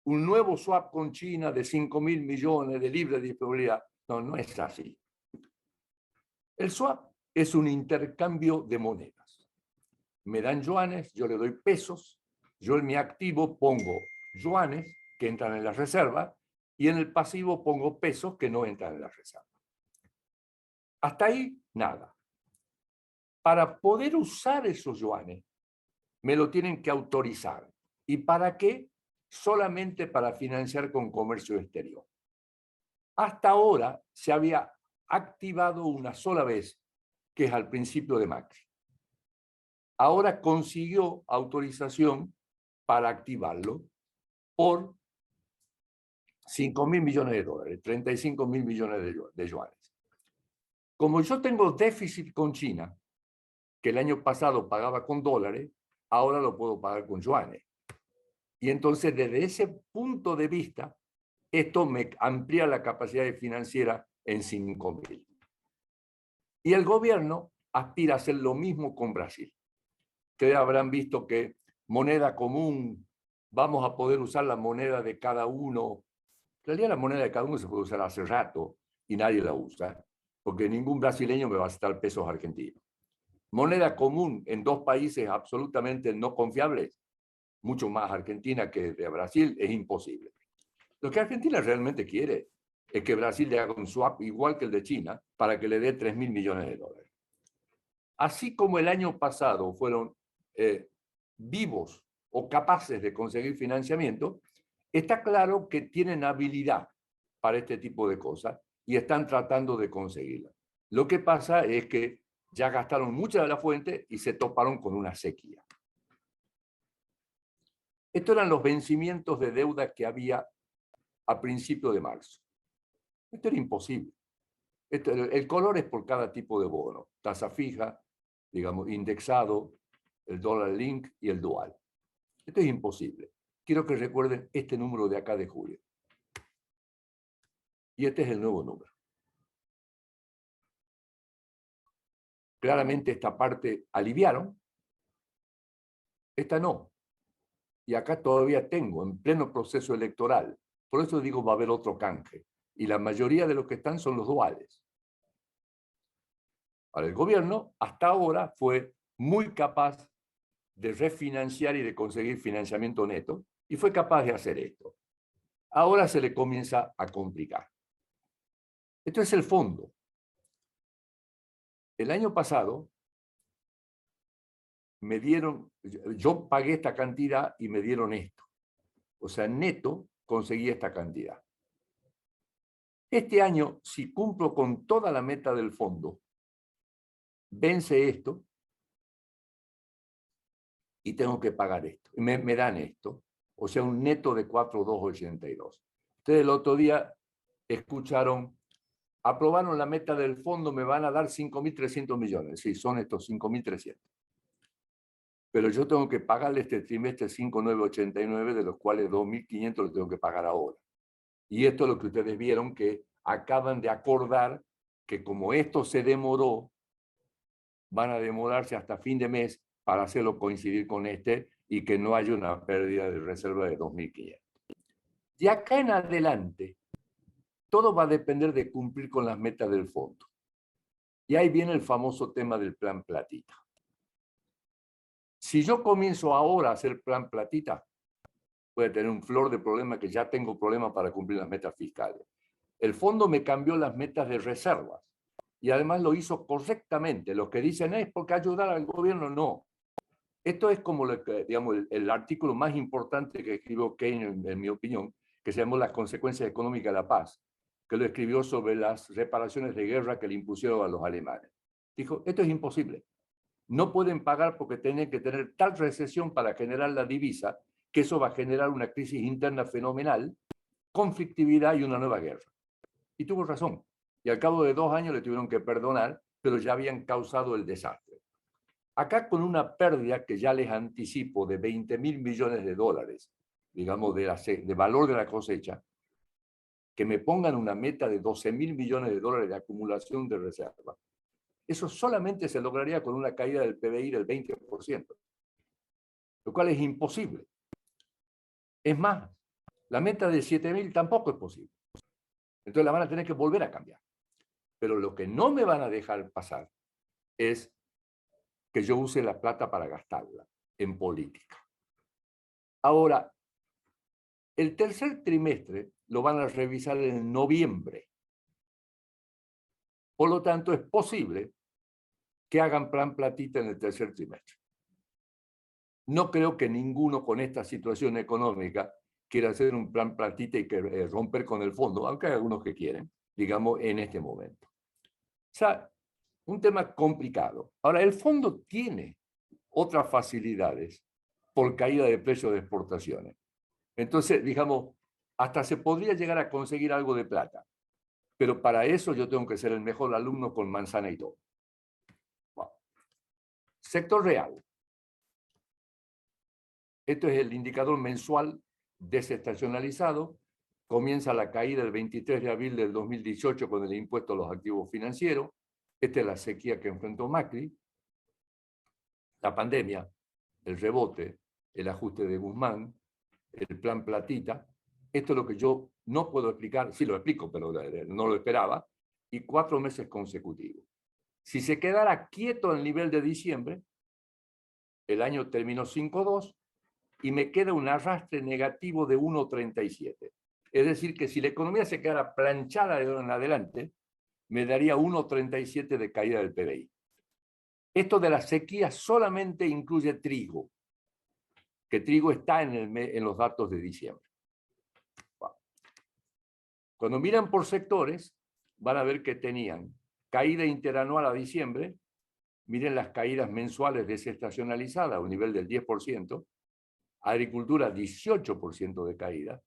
un nuevo swap con China de 5.000 millones de libre disponibilidad. No, no es así. El swap es un intercambio de monedas. Me dan yuanes, yo le doy pesos, yo en mi activo pongo yuanes que entran en la reserva y en el pasivo pongo pesos que no entran en la reserva. Hasta ahí, nada. Para poder usar esos yuanes, me lo tienen que autorizar. ¿Y para qué? Solamente para financiar con comercio exterior. Hasta ahora se había activado una sola vez, que es al principio de Macri. Ahora consiguió autorización para activarlo por 5.000 millones de dólares, 35.000 millones de yuanes. Como yo tengo déficit con China, que el año pasado pagaba con dólares, ahora lo puedo pagar con yuanes. Y entonces, desde ese punto de vista, esto me amplía la capacidad financiera en 5.000. Y el gobierno aspira a hacer lo mismo con Brasil. Ustedes habrán visto que moneda común, vamos a poder usar la moneda de cada uno. En realidad la moneda de cada uno se puede usar hace rato y nadie la usa, porque ningún brasileño me va a aceptar pesos argentinos. Moneda común en dos países absolutamente no confiables, mucho más Argentina que de Brasil, es imposible. Lo que Argentina realmente quiere es que Brasil le haga un swap igual que el de China para que le dé 3.000 millones de dólares. Así como el año pasado fueron vivos o capaces de conseguir financiamiento, está claro que tienen habilidad para este tipo de cosas y están tratando de conseguirla. Lo que pasa es que ya gastaron mucha de la fuente y se toparon con una sequía. Estos eran los vencimientos de deuda que había a principios de marzo. Esto era imposible. El color es por cada tipo de bono, tasa fija, digamos, indexado, el dólar link y el dual. Esto es imposible. Quiero que recuerden este número de acá de julio. Y este es el nuevo número. Claramente esta parte aliviaron, esta no. Y acá todavía tengo, en pleno proceso electoral. Por eso digo, va a haber otro canje. Y la mayoría de los que están son los duales. Ahora, el gobierno hasta ahora fue muy capaz de refinanciar y de conseguir financiamiento neto, y fue capaz de hacer esto. Ahora se le comienza a complicar. Esto es el fondo. El año pasado, me dieron, yo pagué esta cantidad y me dieron esto. O sea, neto conseguí esta cantidad. Este año, si cumplo con toda la meta del fondo, vence esto y tengo que pagar esto. Me dan esto. O sea, un neto de 4.282. Ustedes el otro día escucharon, aprobaron la meta del fondo, me van a dar 5.300 millones. Sí, son estos 5.300. Pero yo tengo que pagarle este trimestre 5.989, de los cuales 2.500 los tengo que pagar ahora. Y esto es lo que ustedes vieron, que acaban de acordar que como esto se demoró, van a demorarse hasta fin de mes para hacerlo coincidir con este y que no haya una pérdida de reserva de 2.500. De acá en adelante, todo va a depender de cumplir con las metas del fondo. Y ahí viene el famoso tema del plan platita. Si yo comienzo ahora a hacer plan platita, voy a tener un flor de problema que ya tengo problemas para cumplir las metas fiscales. El fondo me cambió las metas de reservas y además lo hizo correctamente. Los que dicen es porque ayudar al gobierno, no. Esto es como digamos, el artículo más importante que escribió Keynes, en mi opinión, que se llamó Las consecuencias económicas de la paz, que lo escribió sobre las reparaciones de guerra que le impusieron a los alemanes. Dijo, esto es imposible. No pueden pagar porque tienen que tener tal recesión para generar la divisa, que eso va a generar una crisis interna fenomenal, conflictividad y una nueva guerra. Y tuvo razón. Y al cabo de 2 años le tuvieron que perdonar, pero ya habían causado el desastre. Acá con una pérdida que ya les anticipo de 20.000 millones de dólares, digamos, de valor de la cosecha, que me pongan una meta de 12.000 millones de dólares de acumulación de reserva. Eso solamente se lograría con una caída del PBI del 20%, lo cual es imposible. Es más, la meta de 7.000 tampoco es posible. Entonces la van a tener que volver a cambiar. Pero lo que no me van a dejar pasar es que yo use la plata para gastarla en política. Ahora, el tercer trimestre lo van a revisar en noviembre. Por lo tanto, es posible que hagan plan platita en el tercer trimestre. No creo que ninguno con esta situación económica quiera hacer un plan platita y que romper con el fondo, aunque hay algunos que quieren, digamos, en este momento. O sea, un tema complicado. Ahora, el fondo tiene otras facilidades por caída de precios de exportaciones. Entonces, digamos, hasta se podría llegar a conseguir algo de plata. Pero para eso yo tengo que ser el mejor alumno con manzana y todo. Wow. Sector real. Esto es el indicador mensual desestacionalizado. Comienza la caída el 23 de abril del 2018 con el impuesto a los activos financieros. Esta es la sequía que enfrentó Macri. La pandemia, el rebote, el ajuste de Guzmán, el plan platita. Esto es lo que yo no puedo explicar, sí lo explico, pero no lo esperaba, y 4 meses consecutivos. Si se quedara quieto al nivel de diciembre, el año terminó 5.2 y me queda un arrastre negativo de 1.37. Es decir, que si la economía se quedara planchada de ahora en adelante, me daría 1.37 de caída del PBI. Esto de la sequía solamente incluye trigo, que trigo está en los datos de diciembre. Wow. Cuando miran por sectores, van a ver que tenían caída interanual a diciembre, miren las caídas mensuales desestacionalizadas a un nivel del 10%, agricultura 18% de caída,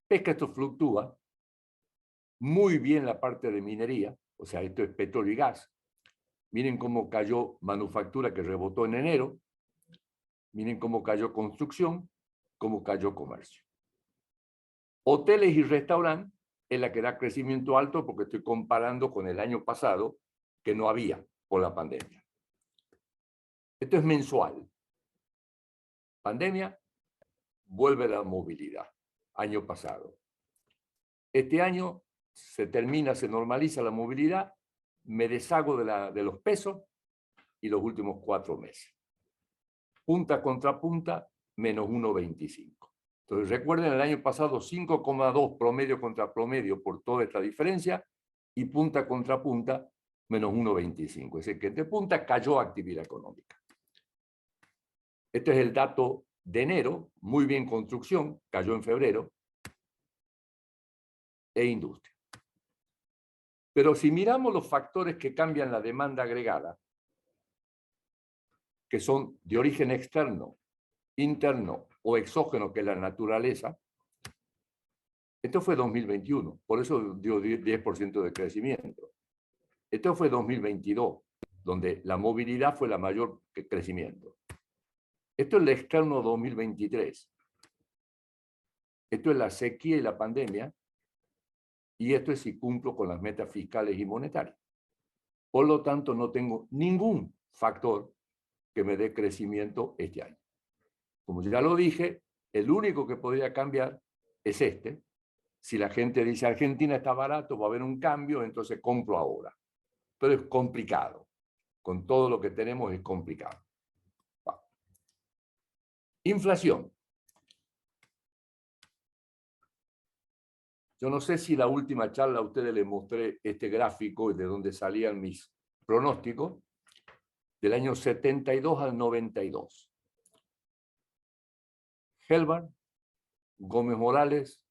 pesca esto fluctúa, muy bien la parte de minería, o sea, esto es petróleo y gas. Miren cómo cayó manufactura que rebotó en enero, miren cómo cayó construcción, cómo cayó comercio. Hoteles y restaurantes es la que da crecimiento alto porque estoy comparando con el año pasado que no había por la pandemia. Esto es mensual. Pandemia, vuelve la movilidad. Año pasado. Este año se termina, se normaliza la movilidad, me deshago de los pesos y los últimos 4 meses. Punta contra punta, menos 1.25. Entonces recuerden el año pasado 5,2 promedio contra promedio por toda esta diferencia y punta contra punta, menos 1.25. Es decir, que de punta cayó actividad económica. Este es el dato de enero, muy bien construcción, cayó en febrero, e industria. Pero si miramos los factores que cambian la demanda agregada, que son de origen externo, interno o exógeno, que es la naturaleza, esto fue 2021, por eso dio 10% de crecimiento. Esto fue 2022, donde la movilidad fue la mayor crecimiento. Esto es el externo 2023. Esto es la sequía y la pandemia, y esto es si cumplo con las metas fiscales y monetarias. Por lo tanto, no tengo ningún factor que me dé crecimiento este año. Como ya lo dije, el único que podría cambiar es este. Si la gente dice Argentina está barato, va a haber un cambio, entonces compro ahora. Pero es complicado. Con todo lo que tenemos es complicado. Va. Inflación. Yo no sé si la última charla a ustedes les mostré este gráfico de donde salían mis pronósticos del año 72 al 92. Helvar, Gómez Morales,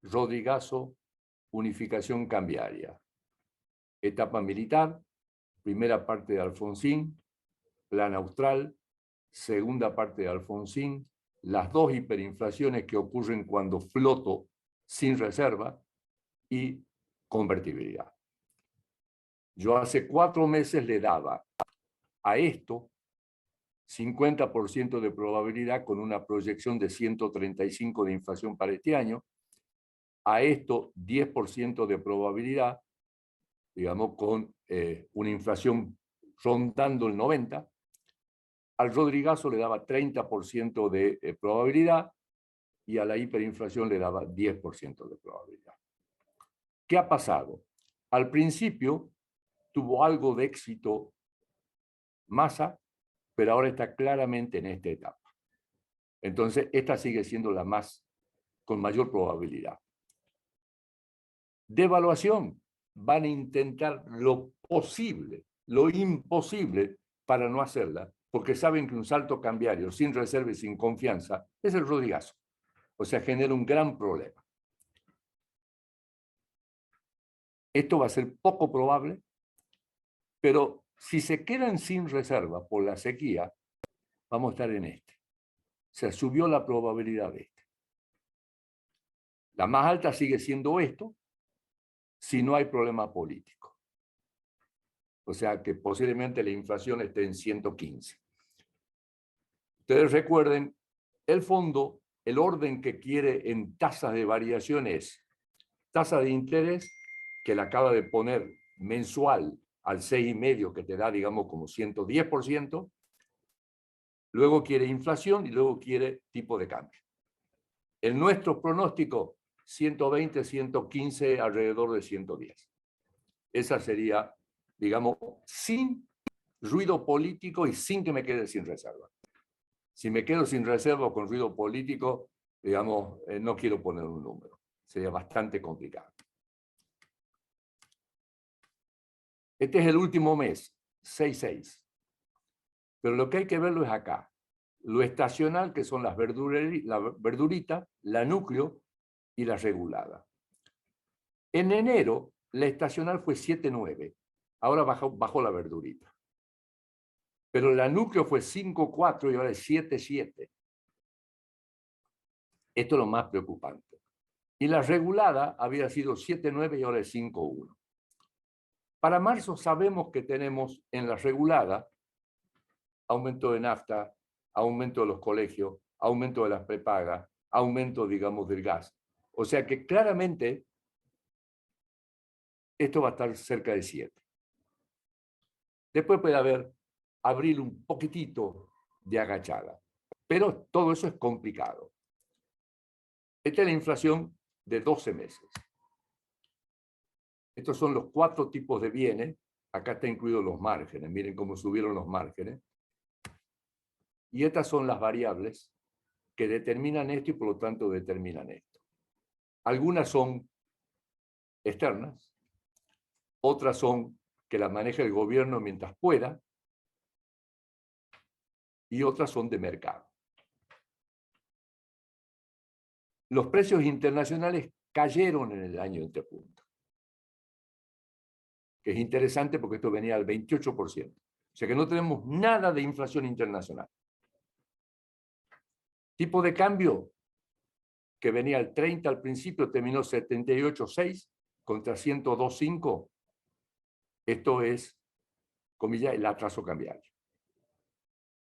Rodrigazo, unificación cambiaria. Etapa militar, primera parte de Alfonsín, plan austral, segunda parte de Alfonsín, las dos hiperinflaciones que ocurren cuando floto sin reserva y convertibilidad. Yo hace 4 meses le daba a esto 50% de probabilidad con una proyección de 135 de inflación para este año, a esto 10% de probabilidad, digamos, con una inflación rondando el 90%, al Rodrigazo le daba 30% de probabilidad y a la hiperinflación le daba 10% de probabilidad. ¿Qué ha pasado? Al principio tuvo algo de éxito Massa, pero ahora está claramente en esta etapa. Entonces, esta sigue siendo la más con mayor probabilidad. Devaluación. Van a intentar lo posible, lo imposible para no hacerla, porque saben que un salto cambiario sin reserva y sin confianza es el Rodrigazo. O sea, genera un gran problema. Esto va a ser poco probable, pero si se quedan sin reserva por la sequía, vamos a estar en este. O sea, subió la probabilidad de este. La más alta sigue siendo esto, si no hay problema político. O sea, que posiblemente la inflación esté en 115. Ustedes recuerden, el fondo, el orden que quiere en tasas de variación es tasa de interés, que le acaba de poner mensual al 6,5, que te da, digamos, como 110%, luego quiere inflación y luego quiere tipo de cambio. En nuestro pronóstico, 120, 115, alrededor de 110. Esa sería, digamos, sin ruido político y sin que me quede sin reserva. Si me quedo sin reserva o con ruido político, digamos, no quiero poner un número. Sería bastante complicado. Este es el último mes, 6-6. Pero lo que hay que verlo es acá. Lo estacional, que son las verduritas, la núcleo y la regulada. En enero, la estacional fue 7,9. Ahora bajó la verdurita. Pero la núcleo fue 5,4 y ahora es 7,7. Esto es lo más preocupante. Y la regulada había sido 7,9 y ahora es 5,1. Para marzo sabemos que tenemos en la regulada aumento de nafta, aumento de los colegios, aumento de las prepagas, aumento, digamos, del gas. O sea que claramente esto va a estar cerca de 7. Después puede haber abril un poquitito de agachada. Pero todo eso es complicado. Esta es la inflación de 12 meses. Estos son los 4 tipos de bienes. Acá están incluidos los márgenes. Miren cómo subieron los márgenes. Y estas son las variables que determinan esto y por lo tanto determinan esto. Algunas son externas, otras son que las maneja el gobierno mientras pueda, y otras son de mercado. Los precios internacionales cayeron en el año entre puntos, que es interesante porque esto venía al 28%. O sea que no tenemos nada de inflación internacional. Tipo de cambio que venía al 30 al principio, terminó 78,6 contra 102,5. Esto es, comillas, el atraso cambiario.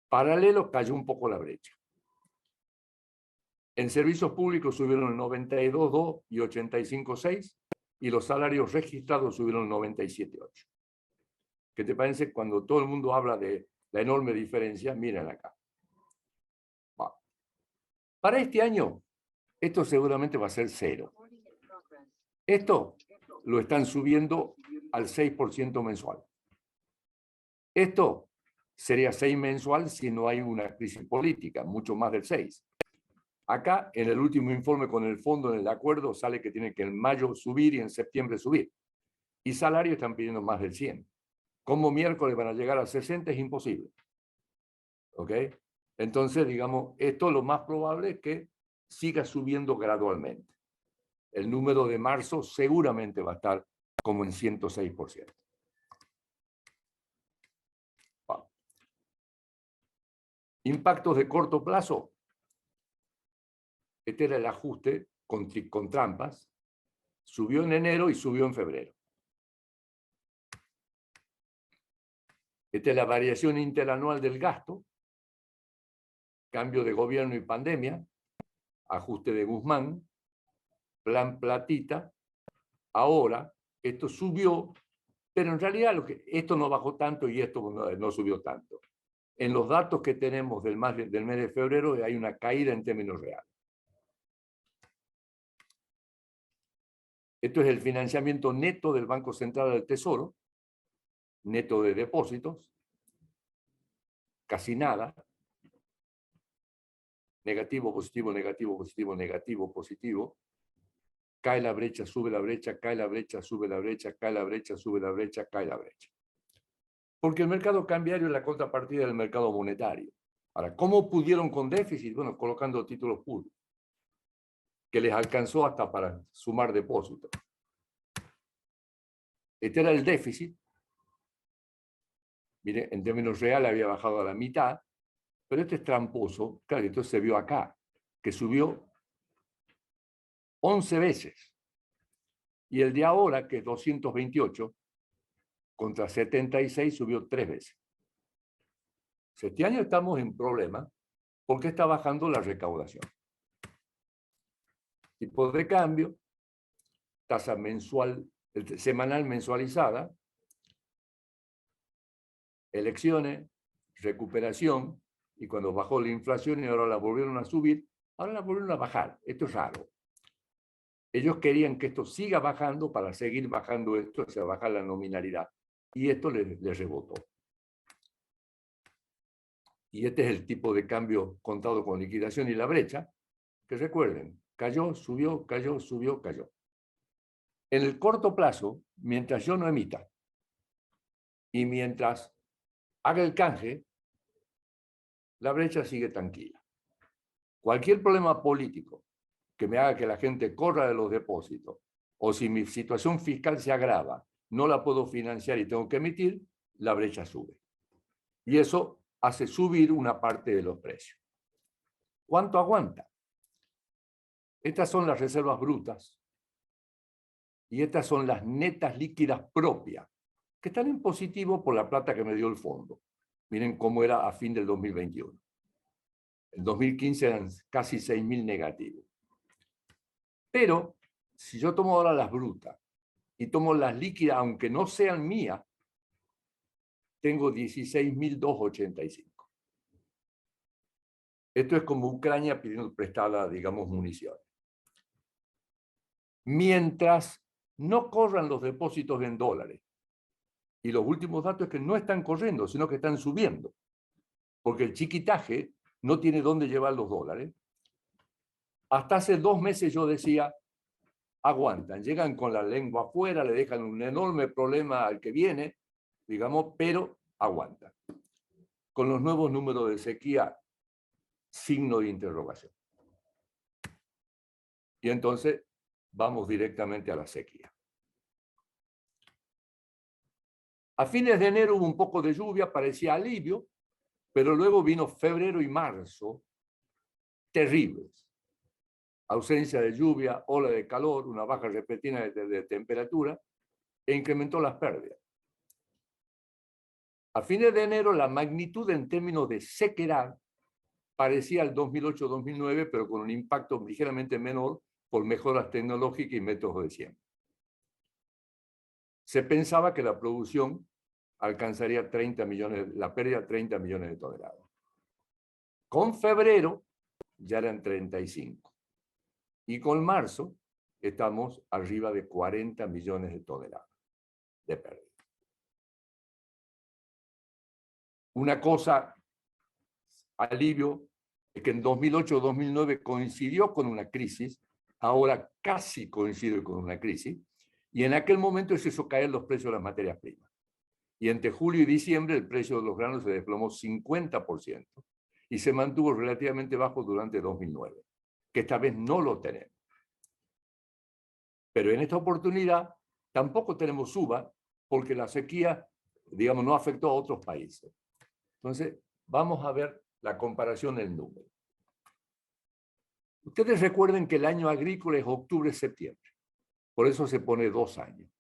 Paralelo, cayó un poco la brecha. En servicios públicos subieron 92,2 y 85,6, y los salarios registrados subieron 97,8. ¿Qué te parece cuando todo el mundo habla de la enorme diferencia? Miren acá. Para este año, esto seguramente va a ser 0. Esto lo están subiendo al 6% mensual. Esto sería 6 mensual si no hay una crisis política, mucho más del 6. Acá, en el último informe con el fondo, en el acuerdo, sale que tiene que en mayo subir y en septiembre subir. Y salarios están pidiendo más del 100. ¿Cómo miércoles van a llegar a 60? Es imposible. ¿Ok? Entonces, digamos, esto lo más probable es que siga subiendo gradualmente. El número de marzo seguramente va a estar como en 106%. Wow. Impactos de corto plazo. Este era el ajuste con trampas. Subió en enero y subió en febrero. Esta es la variación interanual del gasto. Cambio de gobierno y pandemia. Ajuste de Guzmán. Plan platita. Ahora, esto subió, pero en realidad esto no bajó tanto y esto no subió tanto. En los datos que tenemos del mes de febrero hay una caída en términos reales. Esto es el financiamiento neto del Banco Central del Tesoro, neto de depósitos, casi nada. Negativo, positivo, negativo, positivo, negativo, positivo. Cae la brecha, sube la brecha, cae la brecha, sube la brecha, cae la brecha, sube la brecha, cae la brecha. Porque el mercado cambiario es la contrapartida del mercado monetario. Ahora, ¿cómo pudieron con déficit? Bueno, colocando títulos públicos, que les alcanzó hasta para sumar depósitos. Este era el déficit. Mire, en términos reales había bajado a la mitad, pero este es tramposo. Claro, entonces se vio acá, que subió 11 veces. Y el de ahora, que es 228, contra 76, subió 3 veces. Este año estamos en problema porque está bajando la recaudación. Tipo de cambio, tasa mensual, semanal mensualizada, elecciones, recuperación, y cuando bajó la inflación y ahora la volvieron a subir, ahora la volvieron a bajar. Esto es raro. Ellos querían que esto siga bajando para seguir bajando esto, o sea, bajar la nominalidad. Y esto les rebotó. Y este es el tipo de cambio contado con liquidación y la brecha, que recuerden, cayó, subió, cayó, subió, cayó. En el corto plazo, mientras yo no emita y mientras haga el canje, la brecha sigue tranquila. Cualquier problema político que me haga que la gente corra de los depósitos, o si mi situación fiscal se agrava, no la puedo financiar y tengo que emitir, la brecha sube. Y eso hace subir una parte de los precios. ¿Cuánto aguanta? Estas son las reservas brutas y estas son las netas líquidas propias, que están en positivo por la plata que me dio el fondo. Miren cómo era a fin del 2021. En 2015 eran casi 6.000 negativos. Pero si yo tomo ahora las brutas y tomo las líquidas, aunque no sean mías, tengo 16.285. Esto es como Ucrania pidiendo prestada, digamos, municiones. Mientras no corran los depósitos en dólares, y los últimos datos es que no están corriendo, sino que están subiendo, porque el chiquitaje no tiene dónde llevar los dólares. Hasta hace 2 meses yo decía, aguantan, llegan con la lengua afuera, le dejan un enorme problema al que viene, digamos, pero aguantan. con los nuevos números de sequía, signo de interrogación. Y entonces vamos directamente a la sequía. A fines de enero hubo un poco de lluvia, parecía alivio, pero luego vino febrero y marzo terribles. Ausencia de lluvia, ola de calor, una baja repentina de temperatura, e incrementó las pérdidas. A fines de enero, la magnitud en términos de sequedad parecía al 2008-2009, pero con un impacto ligeramente menor por mejoras tecnológicas y métodos de siembra. Se pensaba que la producción alcanzaría 30 millones, la pérdida de 30 millones de toneladas. Con febrero ya eran 35. Y con marzo estamos arriba de 40 millones de toneladas de pérdida. Una cosa, alivio, es que en 2008-2009 coincidió con una crisis, ahora casi coincide con una crisis, y en aquel momento se hizo caer los precios de las materias primas. Y entre julio y diciembre el precio de los granos se desplomó 50% y se mantuvo relativamente bajo durante 2009, que esta vez no lo tenemos. Pero en esta oportunidad tampoco tenemos suba porque la sequía, digamos, no afectó a otros países. Entonces, vamos a ver la comparación del número. Ustedes recuerden que el año agrícola es octubre-septiembre. Por eso se pone 2 años.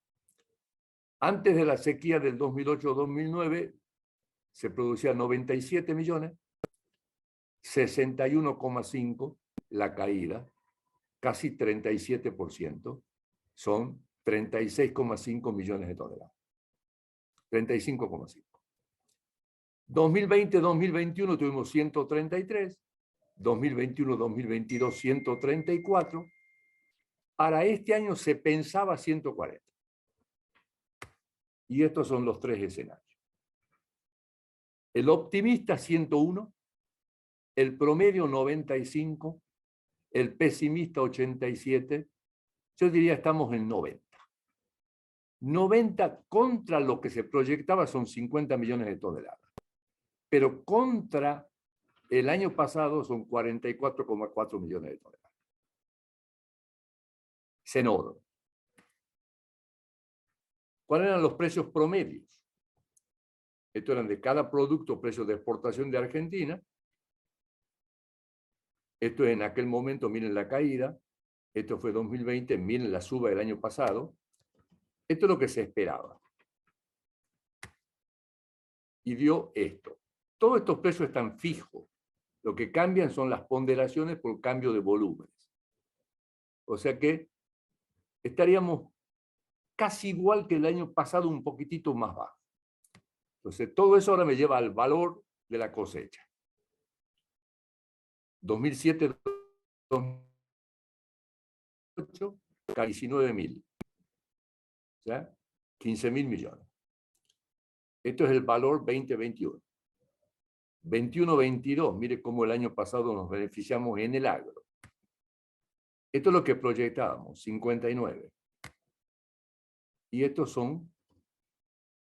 Antes de la sequía del 2008-2009, se producían 97 millones, 61,5 la caída, casi 37%, son 36,5 millones de toneladas. 35,5. 2020-2021 tuvimos 133, 2021-2022 134, para este año se pensaba 140. Y estos son los 3 escenarios. El optimista 101, el promedio 95, el pesimista 87, yo diría estamos en 90. 90 contra lo que se proyectaba son 50 millones de toneladas. Pero contra el año pasado son 44,4 millones de toneladas. Es enorme. ¿Cuáles eran los precios promedios? Estos eran de cada producto, precios de exportación de Argentina. Esto en aquel momento, miren la caída. Esto fue 2020, miren la suba del año pasado. Esto es lo que se esperaba. Y dio esto. Todos estos precios están fijos. Lo que cambian son las ponderaciones por cambio de volúmenes. O sea que estaríamos casi igual que el año pasado, un poquitito más bajo. Entonces, todo eso ahora me lleva al valor de la cosecha. 2007, 2008, 19.000. O sea, 15.000 millones. Esto es el valor 2021. 21-22, mire cómo el año pasado nos beneficiamos en el agro. Esto es lo que proyectábamos, 59. Y estos son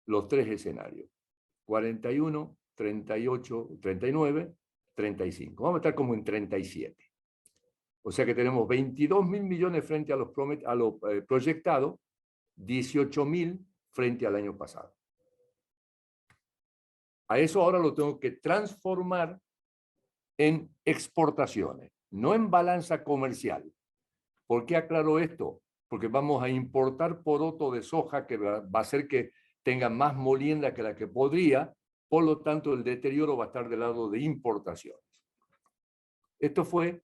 los 3 escenarios. 41, 38, 39, 35. Vamos a estar como en 37. O sea que tenemos 22.000 millones frente a lo proyectado, 18.000 frente al año pasado. A eso ahora lo tengo que transformar en exportaciones, no en balanza comercial. ¿Por qué aclaro esto? Porque vamos a importar poroto de soja que va a hacer que tenga más molienda que la que podría, por lo tanto el deterioro va a estar del lado de importaciones. Esto fue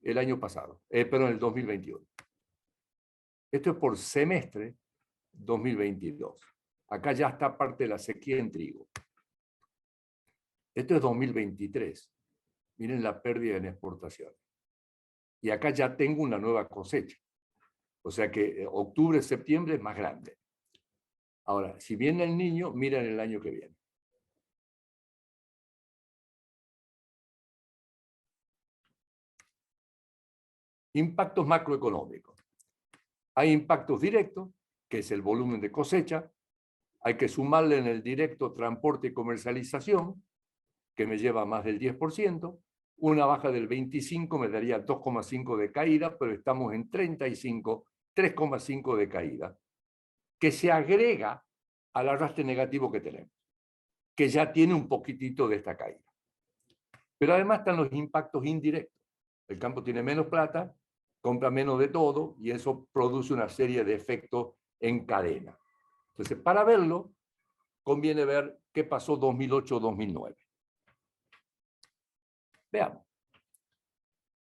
el año pasado, perdón, el 2021. Esto es por semestre 2022. Acá ya está parte de la sequía en trigo. Esto es 2023. Miren la pérdida en exportaciones. Y acá ya tengo una nueva cosecha. O sea que octubre, septiembre es más grande. Ahora, si viene el niño, miren el año que viene. Impactos macroeconómicos. Hay impactos directos, que es el volumen de cosecha. Hay que sumarle en el directo transporte y comercialización. que me lleva más del 10%, una baja del 25 me daría 2,5 de caída, pero estamos en 35, 3,5 de caída, que se agrega al arrastre negativo que tenemos, que ya tiene un poquitito de esta caída. Pero además están los impactos indirectos. El campo tiene menos plata, compra menos de todo, y eso produce una serie de efectos en cadena. Entonces, para verlo, conviene ver qué pasó 2008-2009. Veamos.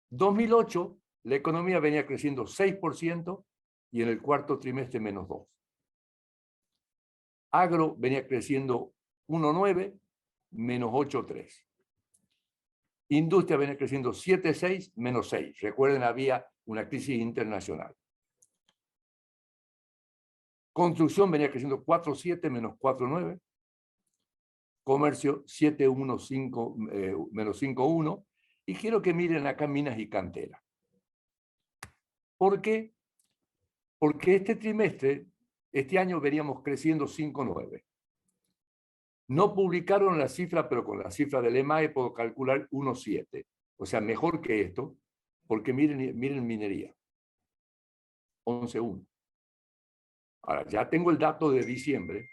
2008, la economía venía creciendo 6% y en el cuarto trimestre menos 2%. Agro venía creciendo 1,9, menos 8,3. Industria venía creciendo 7,6, menos 6. Recuerden, había una crisis internacional. Construcción venía creciendo 4,7, menos 4,9. Comercio 7,15, menos 5,1. Y quiero que miren acá minas y cantera. ¿Por qué? Porque este año veníamos creciendo 5,9. No publicaron la cifra, pero con la cifra del EMAE puedo calcular 1,7. O sea, mejor que esto, porque miren minería. 11,1. Ahora, ya tengo el dato de diciembre.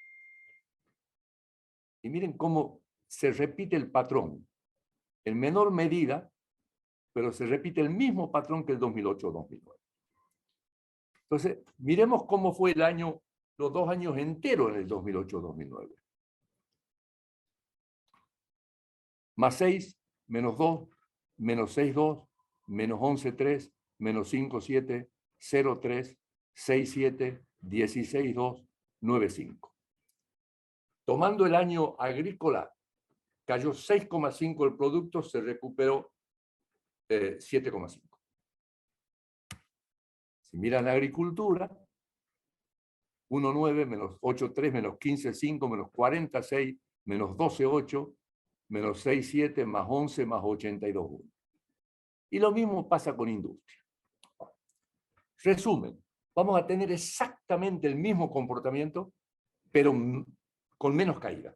Y miren cómo se repite el patrón. En menor medida, pero se repite el mismo patrón que el 2008-2009. Entonces, miremos cómo fue los 2 años enteros en el 2008-2009. Más 6, menos 2, menos 6,2, menos 11,3, menos 5,7, 0,3, 6,7, 16,2, 9,5. Tomando el año agrícola, cayó 6,5 el producto, se recuperó 7,5. Si miran la agricultura, 1,9, menos 8,3, menos 15,5, menos 40,6, menos 12,8, menos 6,7, más 11, más 82,1. Y lo mismo pasa con industria. Resumen, vamos a tener exactamente el mismo comportamiento, pero con menos caída,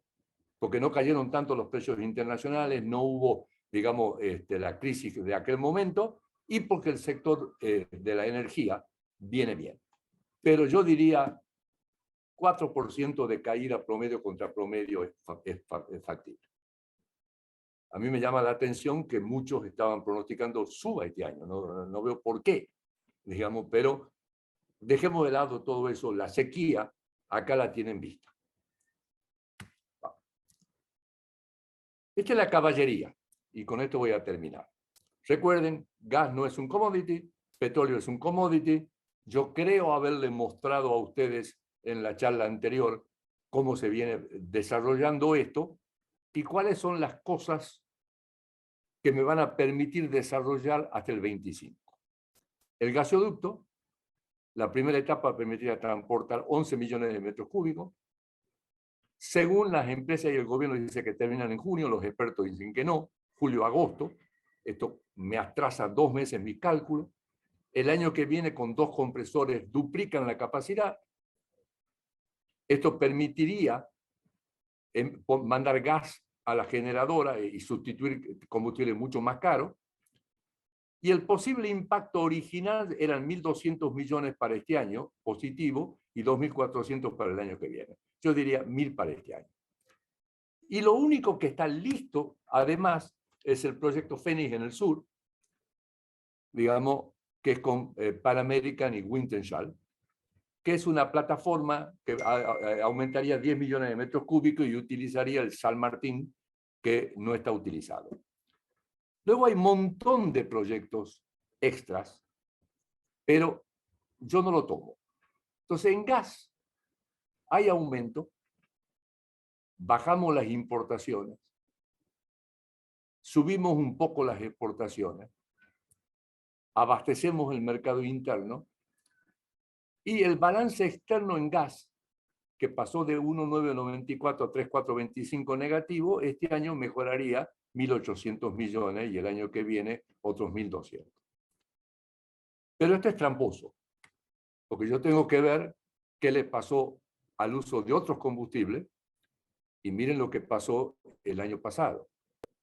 porque no cayeron tanto los precios internacionales, no hubo, digamos, la crisis de aquel momento, y porque el sector de la energía viene bien. Pero yo diría 4% de caída promedio contra promedio es factible. A mí me llama la atención que muchos estaban pronosticando suba este año, no veo por qué, digamos, pero dejemos de lado todo eso, la sequía acá la tienen vista. Esta es la caballería, y con esto voy a terminar. Recuerden, gas no es un commodity, petróleo es un commodity. Yo creo haberle mostrado a ustedes en la charla anterior cómo se viene desarrollando esto y cuáles son las cosas que me van a permitir desarrollar hasta el 25. El gasoducto, la primera etapa permitiría transportar 11 millones de metros cúbicos. Según las empresas y el gobierno dice que terminan en junio, los expertos dicen que no, julio-agosto. Esto me atrasa 2 meses mi cálculo. El año que viene con 2 compresores duplican la capacidad. Esto permitiría mandar gas a la generadora y sustituir combustible mucho más caro. Y el posible impacto original eran 1.200 millones para este año, positivo, y 2.400 para el año que viene. Yo diría 1.000 para este año. Y lo único que está listo, además, es el proyecto Fénix en el sur, digamos, que es con Pan American y Wintershall, que es una plataforma que aumentaría 10 millones de metros cúbicos y utilizaría el San Martín, que no está utilizado. Luego hay un montón de proyectos extras, pero yo no lo tomo. Entonces, en gas hay aumento, bajamos las importaciones, subimos un poco las exportaciones, abastecemos el mercado interno y el balance externo en gas, que pasó de 1,994 a 3,425 negativo, este año mejoraría 1.800 millones y el año que viene otros 1.200. Pero esto es tramposo, porque yo tengo que ver qué le pasó al uso de otros combustibles y miren lo que pasó el año pasado.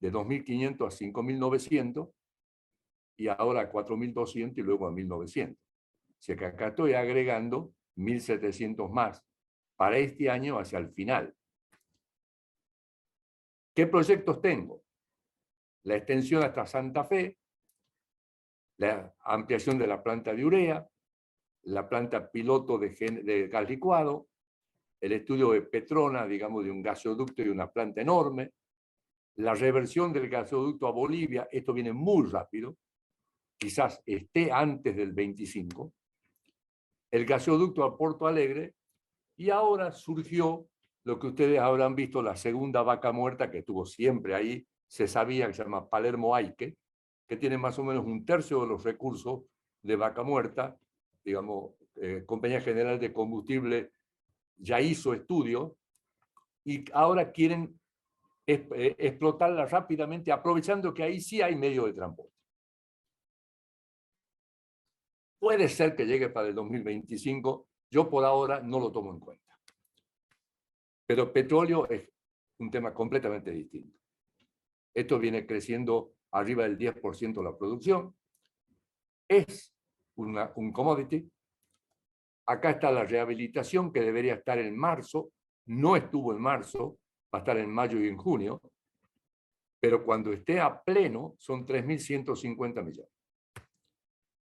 de 2.500 a 5.900, y ahora a 4.200 y luego a 1.900. O sea que acá estoy agregando 1.700 más para este año hacia el final. ¿Qué proyectos tengo? La extensión hasta Santa Fe, la ampliación de la planta de urea, la planta piloto de gas licuado, el estudio de Petrona, digamos, de un gasoducto y una planta enorme, la reversión del gasoducto a Bolivia, esto viene muy rápido, quizás esté antes del 25, el gasoducto a Porto Alegre, y ahora surgió lo que ustedes habrán visto, la segunda vaca muerta que estuvo siempre ahí, se sabía, que se llama Palermo Aike, que tiene más o menos 1/3 de los recursos de vaca muerta. Digamos, Compañía General de Combustible ya hizo estudios y ahora quieren explotarla rápidamente, aprovechando que ahí sí hay medio de transporte. Puede ser que llegue para el 2025, yo por ahora no lo tomo en cuenta. Pero petróleo es un tema completamente distinto. Esto viene creciendo arriba del 10% la producción. Es un commodity. Acá está la rehabilitación que debería estar en marzo. No estuvo en marzo, va a estar en mayo y en junio. Pero cuando esté a pleno son 3.150 millones.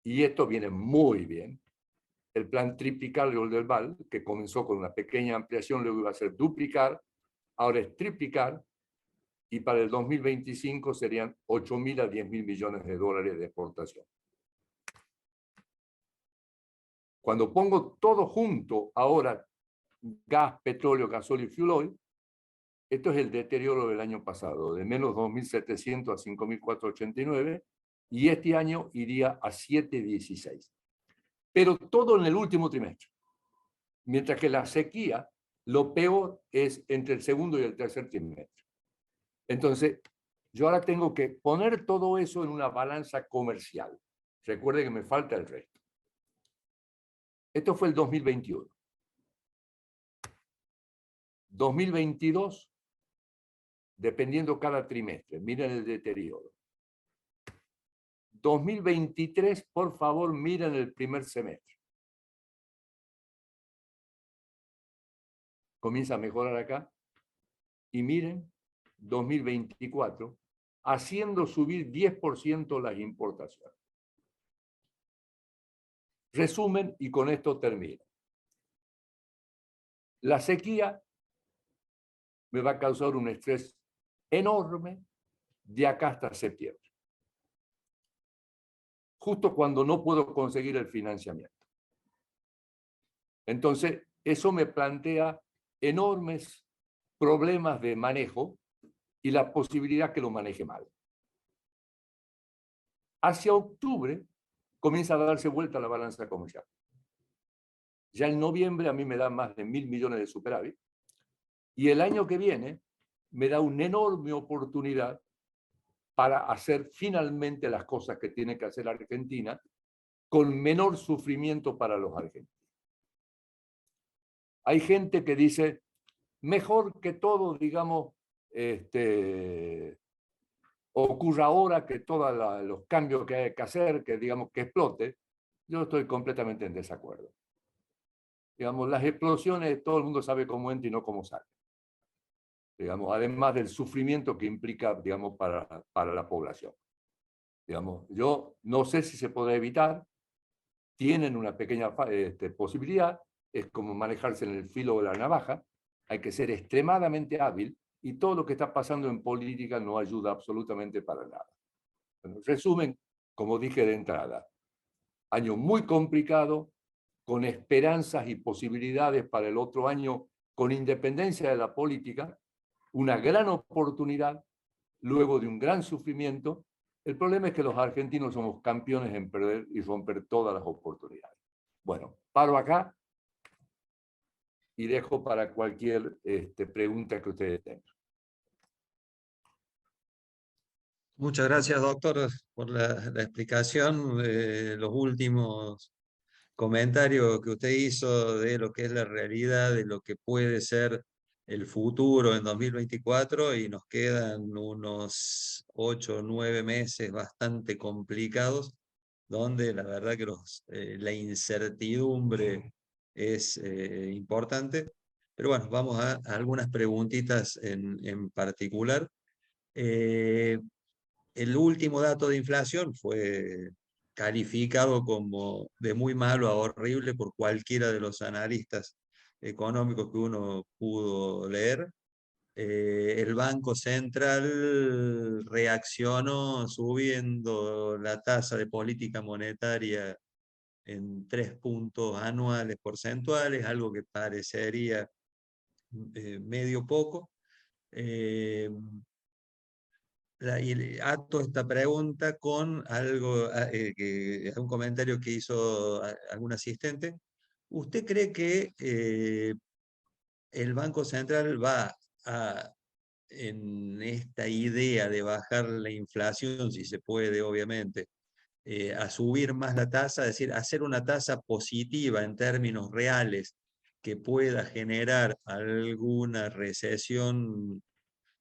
Y esto viene muy bien. El plan triplicar de Oldelval, que comenzó con una pequeña ampliación, luego iba a ser duplicar, ahora es triplicar, y para el 2025 serían 8.000 a 10.000 millones de dólares de exportación. Cuando pongo todo junto, ahora gas, petróleo, gasóleo y fuel oil, esto es el deterioro del año pasado, de menos 2.700 a 5.489, y este año iría a 7.16. Pero todo en el último trimestre. Mientras que la sequía, lo peor es entre el segundo y el tercer trimestre. Entonces, yo ahora tengo que poner todo eso en una balanza comercial. Recuerde que me falta el resto. Esto fue el 2021. 2022, dependiendo cada trimestre. Miren el deterioro. 2023, por favor, miren el primer semestre. Comienza a mejorar acá. Y miren, 2024, haciendo subir 10% las importaciones. Resumen, y con esto termino. La sequía me va a causar un estrés enorme de acá hasta septiembre. Justo cuando no puedo conseguir el financiamiento. Entonces, eso me plantea enormes problemas de manejo y la posibilidad que lo maneje mal. Hacia octubre comienza a darse vuelta la balanza comercial. Ya en noviembre a mí me da más de 1.000 millones de superávit, y el año que viene me da una enorme oportunidad para hacer finalmente las cosas que tiene que hacer Argentina con menor sufrimiento para los argentinos. Hay gente que dice, mejor que todo, digamos, ocurra ahora, que todos los cambios que hay que hacer, que digamos que explote. Yo estoy completamente en desacuerdo. Digamos, las explosiones, todo el mundo sabe cómo entra y no cómo sale. Digamos, además del sufrimiento que implica, digamos, para la población. Digamos, yo no sé si se podrá evitar, tienen una pequeña posibilidad, es como manejarse en el filo de la navaja, hay que ser extremadamente hábil, y todo lo que está pasando en política no ayuda absolutamente para nada. Bueno, resumen, como dije de entrada, año muy complicado, con esperanzas y posibilidades para el otro año, con independencia de la política, una gran oportunidad, luego de un gran sufrimiento. El problema es que los argentinos somos campeones en perder y romper todas las oportunidades. Bueno, paro acá y dejo para cualquier pregunta que ustedes tengan. Muchas gracias, doctor, por la explicación. Los últimos comentarios que usted hizo de lo que es la realidad, de lo que puede ser el futuro en 2024 y nos quedan unos 8 o 9 meses bastante complicados, donde la verdad que la incertidumbre es importante. Pero bueno, vamos a algunas preguntitas en particular. Eh, el último dato de inflación fue calificado como de muy malo a horrible por cualquiera de los analistas económicos que uno pudo leer. El Banco Central reaccionó subiendo la tasa de política monetaria en 3 puntos anuales porcentuales, algo que parecería medio poco. Eh, y ato esta pregunta con un comentario que hizo algún asistente. ¿Usted cree que el Banco Central va a, en esta idea de bajar la inflación, si se puede, obviamente, a subir más la tasa, es decir, hacer una tasa positiva en términos reales que pueda generar alguna recesión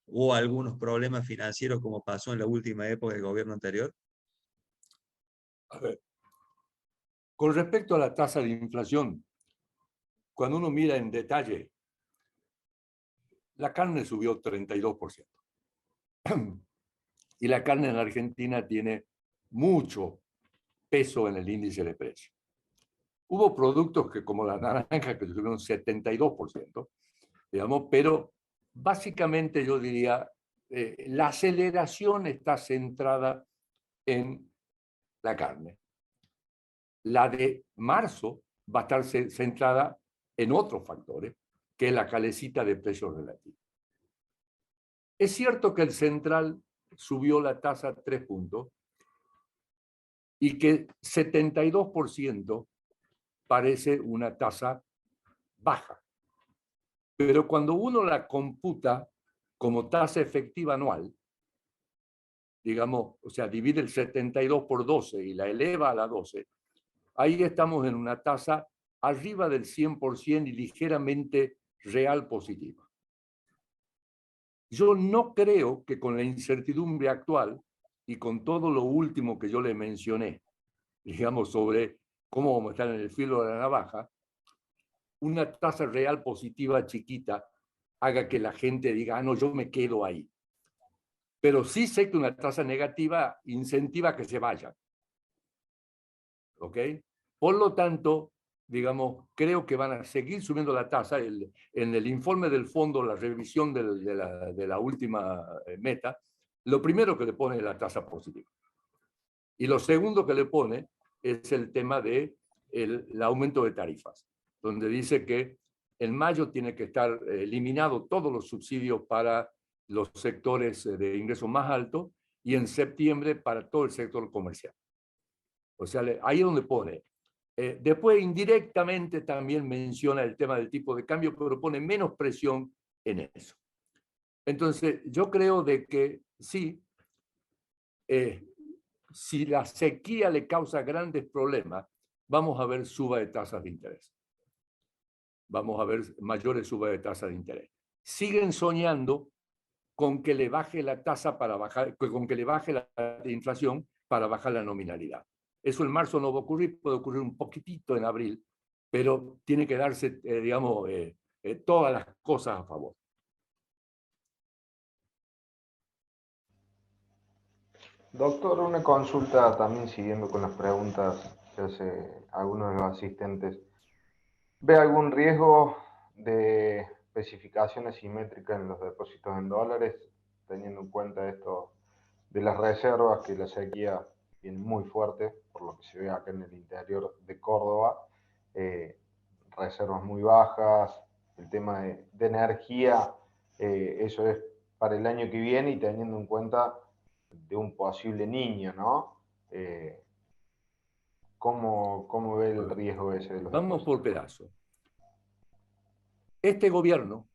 o algunos problemas financieros como pasó en la última época del gobierno anterior? A ver, con respecto a la tasa de inflación, cuando uno mira en detalle, la carne subió 32%. Y la carne en Argentina tiene mucho peso en el índice de precio. Hubo productos que, como la naranja, que subieron 72%, digamos, pero básicamente yo diría, la aceleración está centrada en la carne. La de marzo va a estar centrada en otros factores, que es la calecita de precios relativos. Es cierto que el central subió la tasa 3 puntos y que 72% parece una tasa baja. Pero cuando uno la computa como tasa efectiva anual, digamos, o sea, divide el 72 por 12 y la eleva a la 12, ahí estamos en una tasa arriba del 100% y ligeramente real positiva. Yo no creo que con la incertidumbre actual y con todo lo último que yo le mencioné, digamos, sobre cómo vamos a estar en el filo de la navaja, una tasa real positiva chiquita haga que la gente diga, ah, no, yo me quedo ahí. Pero sí sé que una tasa negativa incentiva a que se vayan. ¿Ok? Por lo tanto, digamos, creo que van a seguir subiendo la tasa. En el informe del fondo, la revisión de la última meta, lo primero que le pone es la tasa positiva. Y lo segundo que le pone es el tema de el aumento de tarifas, donde dice que en mayo tiene que estar eliminado todos los subsidios para los sectores de ingresos más altos y en septiembre para todo el sector comercial. O sea, ahí es donde pone. Después, indirectamente, también menciona el tema del tipo de cambio, pero pone menos presión en eso. Entonces, yo creo de que sí, si la sequía le causa grandes problemas, vamos a ver suba de tasas de interés. Vamos a ver mayores subas de tasas de interés. Siguen soñando con que le baje la tasa para bajar, con que le baje la inflación para bajar la nominalidad. Eso en marzo no va a ocurrir, puede ocurrir un poquitito en abril, pero tiene que darse, digamos, todas las cosas a favor. Doctor, una consulta también siguiendo con las preguntas que hace algunos de los asistentes. ¿Ve algún riesgo de especificación asimétrica en los depósitos en dólares, teniendo en cuenta esto de las reservas, que la sequía viene muy fuerte, por lo que se ve acá en el interior de Córdoba, reservas muy bajas, el tema de energía, eso es para el año que viene y teniendo en cuenta de un posible niño, ¿no? ¿Cómo ve el riesgo ese de los Vamos depósitos? por pedazos. Este gobierno,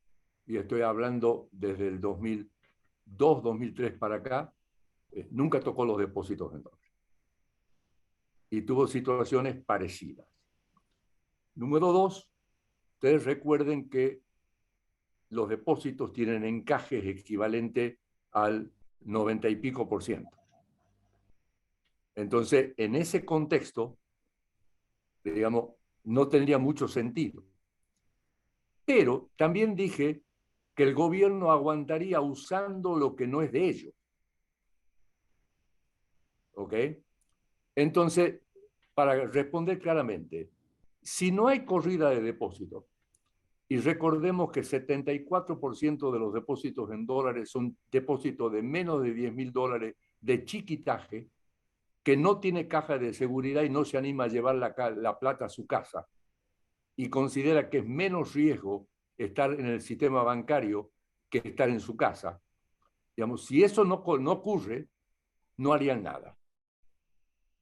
y estoy hablando desde el 2002, 2003 para acá, nunca tocó los depósitos en dólares. Y tuvo situaciones parecidas. Número dos, ustedes recuerden que los depósitos tienen encajes equivalentes al 90 y pico %. Entonces, en ese contexto, digamos, no tendría mucho sentido. Pero también dije que el gobierno aguantaría usando lo que no es de ellos. ¿Ok? Entonces, para responder claramente, si no hay corrida de depósitos, y recordemos que 74% de los depósitos en dólares son depósitos de menos de $10.000 de chiquitaje, que no tiene caja de seguridad y no se anima a llevar la plata a su casa, y considera que es menos riesgo estar en el sistema bancario que estar en su casa. Digamos, si eso no ocurre, no harían nada.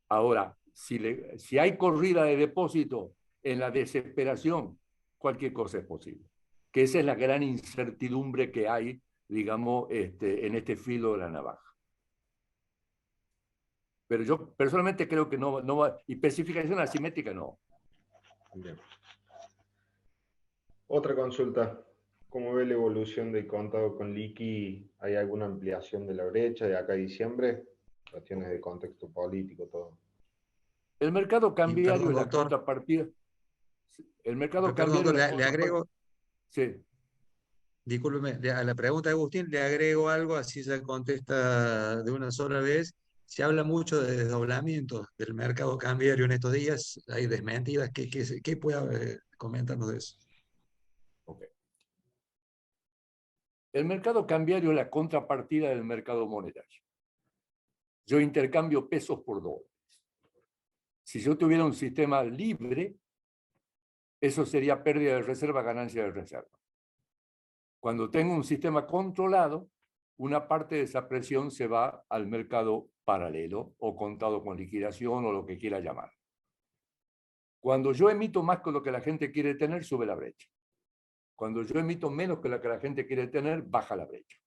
Ahora, si hay corrida de depósito en la desesperación, cualquier cosa es posible. Que esa es la gran incertidumbre que hay, digamos, en este filo de la navaja. Pero yo personalmente creo que no va, y especificación asimétrica no. Bien. Otra consulta. ¿Cómo ve la evolución del contado con liqui? ¿Hay alguna ampliación de la brecha de acá a diciembre? Cuestiones de contexto político, todo. El mercado cambiario perdón, y la doctor. contrapartida. El mercado Perdón, cambiario doctor, y la le agrego, contrapartida. Sí. discúlpeme, a la pregunta de Agustín le agrego algo, así se contesta de una sola vez. Se habla mucho de desdoblamientos del mercado cambiario en estos días, hay desmentidas. ¿Qué puede comentarnos de eso? Okay. El mercado cambiario es la contrapartida del mercado monetario. Yo intercambio pesos por dólares. Si yo tuviera un sistema libre, eso sería pérdida de reserva, ganancia de reserva. Cuando tengo un sistema controlado, una parte de esa presión se va al mercado paralelo o contado con liquidación o lo que quiera llamar. Cuando yo emito más que lo que la gente quiere tener, sube la brecha. Cuando yo emito menos que lo que la gente quiere tener, baja la brecha.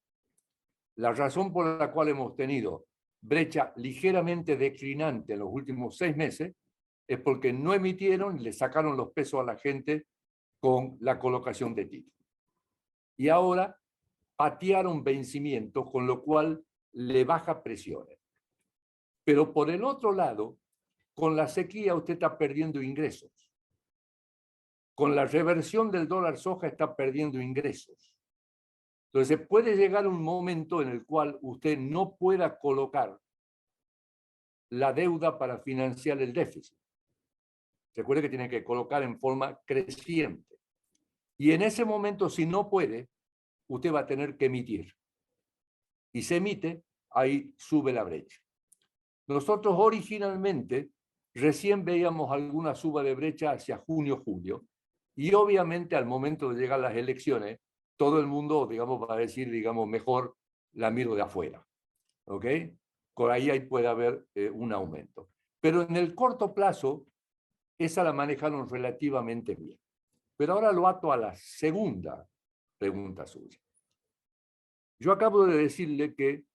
La razón por la cual hemos tenido brecha ligeramente declinante en los últimos 6 meses es porque no emitieron y le sacaron los pesos a la gente con la colocación de títulos. Y ahora patearon vencimiento, con lo cual le baja presiones. Pero por el otro lado, con la sequía usted está perdiendo ingresos. Con la reversión del dólar soja está perdiendo ingresos. Entonces puede llegar un momento en el cual usted no pueda colocar la deuda para financiar el déficit. Recuerde que tiene que colocar en forma creciente. Y en ese momento, si no puede, usted va a tener que emitir. Y se emite, ahí sube la brecha. Nosotros originalmente recién veíamos alguna suba de brecha hacia junio, julio. Y obviamente al momento de llegar las elecciones, todo el mundo, digamos, va a decir, digamos, mejor la miro de afuera. ¿Ok? Por ahí puede haber un aumento. Pero en el corto plazo, esa la manejaron relativamente bien. Pero ahora lo ato a la segunda pregunta suya. Yo acabo de decirle que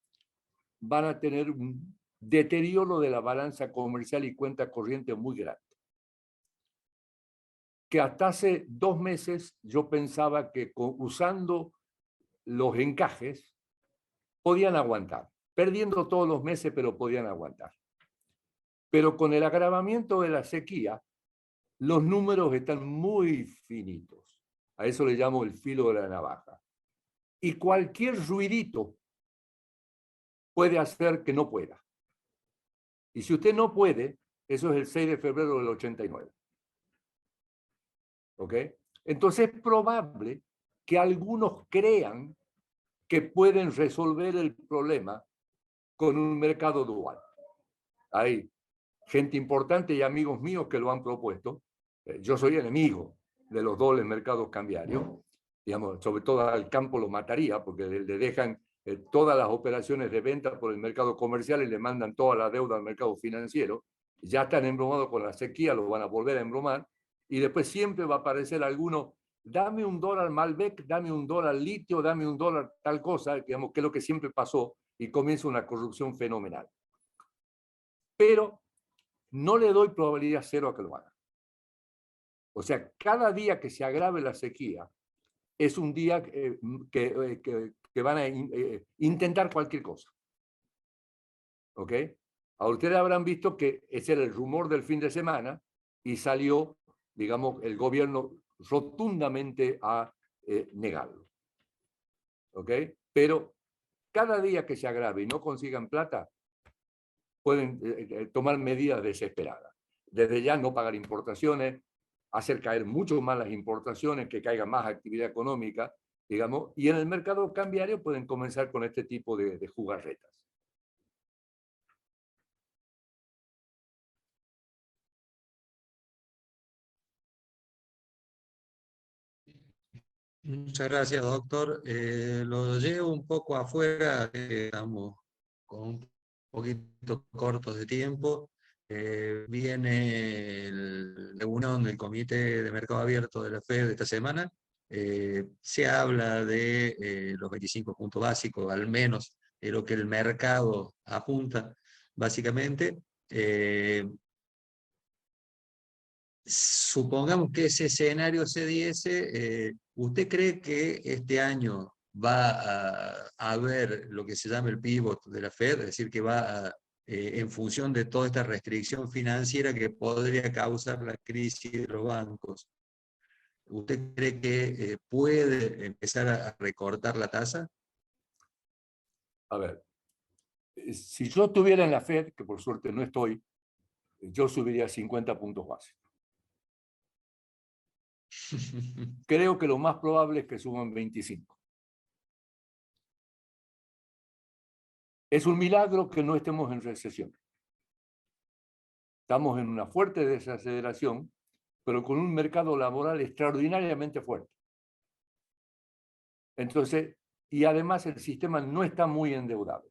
van a tener un deterioro de la balanza comercial y cuenta corriente muy grande. Que hasta hace 2 meses yo pensaba que usando los encajes podían aguantar, perdiendo todos los meses, pero podían aguantar. Pero con el agravamiento de la sequía, los números están muy finitos. A eso le llamo el filo de la navaja. Y cualquier ruidito puede hacer que no pueda. Y si usted no puede, eso es el 6 de febrero del 89. ¿Ok? Entonces es probable que algunos crean que pueden resolver el problema con un mercado dual. Hay gente importante y amigos míos que lo han propuesto. Yo soy enemigo de los dobles mercados cambiarios. Digamos, sobre todo al campo lo mataría porque le dejan todas las operaciones de venta por el mercado comercial y le mandan toda la deuda al mercado financiero. Ya están embromados con la sequía, lo van a volver a embromar. Y después siempre va a aparecer alguno, dame un dólar Malbec, dame un dólar litio, dame un dólar tal cosa, digamos, que es lo que siempre pasó, y comienza una corrupción fenomenal. Pero no le doy probabilidad cero a que lo haga. O sea, cada día que se agrave la sequía, es un día que van a intentar cualquier cosa. ¿Ok? Ahora ustedes habrán visto que ese era el rumor del fin de semana y salió, digamos, el gobierno rotundamente a negarlo. ¿Ok? Pero cada día que se agrave y no consigan plata, pueden tomar medidas desesperadas. Desde ya no pagar importaciones, hacer caer mucho más las importaciones, que caiga más actividad económica, digamos, y en el mercado cambiario pueden comenzar con este tipo de jugarretas. Muchas gracias, doctor. Lo llevo un poco afuera, estamos con un poquito cortos de tiempo. Viene la reunión del Comité de Mercado Abierto de la FED esta semana. Se habla de los 25 puntos básicos, al menos de lo que el mercado apunta, básicamente. Supongamos que ese escenario se diese, ¿usted cree que este año va a haber lo que se llama el pivot de la Fed? Es decir, que va a, en función de toda esta restricción financiera que podría causar la crisis de los bancos, ¿usted cree que puede empezar a recortar la tasa? A ver, si yo estuviera en la Fed, que por suerte no estoy, yo subiría 50 puntos básicos. Creo que lo más probable es que suban 25. Es un milagro que no estemos en recesión. Estamos en una fuerte desaceleración, pero con un mercado laboral extraordinariamente fuerte. Entonces, y además el sistema no está muy endeudado,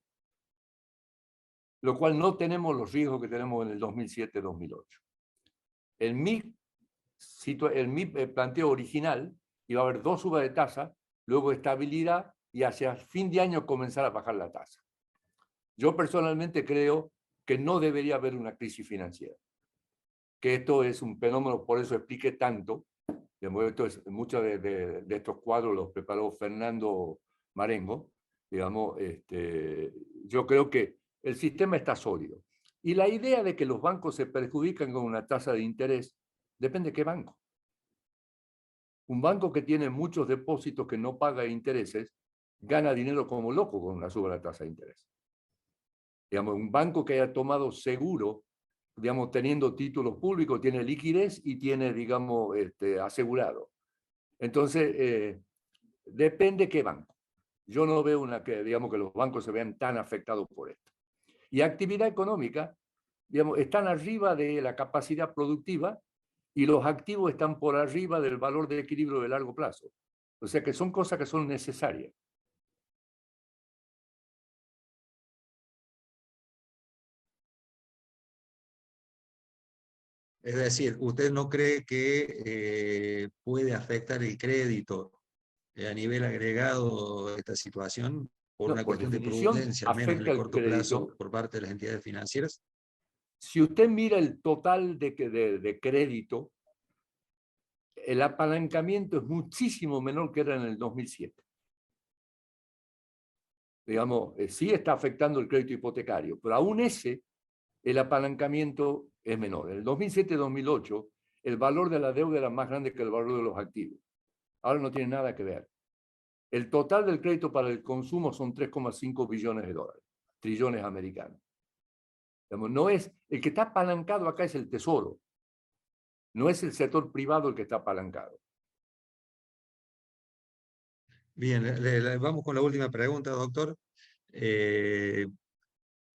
lo cual no tenemos los riesgos que tenemos en el 2007-2008. En mi planteo original iba a haber 2 subas de tasa, luego estabilidad y hacia fin de año comenzar a bajar la tasa. Yo personalmente creo que no debería haber una crisis financiera, que esto es un fenómeno, por eso expliqué tanto, muchos de estos cuadros los preparó Fernando Marengo, digamos, yo creo que el sistema está sólido. Y la idea de que los bancos se perjudican con una tasa de interés, depende de qué banco. Un banco que tiene muchos depósitos que no paga intereses, gana dinero como loco con una suba de la tasa de interés. Digamos, un banco que haya tomado seguro, digamos, teniendo títulos públicos, tiene liquidez y tiene, digamos, asegurado. Entonces, depende qué banco. Yo no veo digamos, que los bancos se vean tan afectados por esto. Y actividad económica, digamos, están arriba de la capacidad productiva y los activos están por arriba del valor de equilibrio de largo plazo. O sea que son cosas que son necesarias. Es decir, ¿usted no cree que puede afectar el crédito a nivel agregado esta situación por No, una por cuestión de definición, prudencia, al menos en afecta el el corto plazo, crédito. por parte de las entidades financieras? Si usted mira el total de crédito, el apalancamiento es muchísimo menor que era en el 2007. Digamos, sí está afectando el crédito hipotecario, pero aún el apalancamiento es menor. En el 2007-2008, el valor de la deuda era más grande que el valor de los activos. Ahora no tiene nada que ver. El total del crédito para el consumo son 3,5 billones de dólares, trillones americanos. Digamos, no es, el que está apalancado acá es el tesoro, no es el sector privado el que está apalancado. Bien, vamos con la última pregunta, doctor. En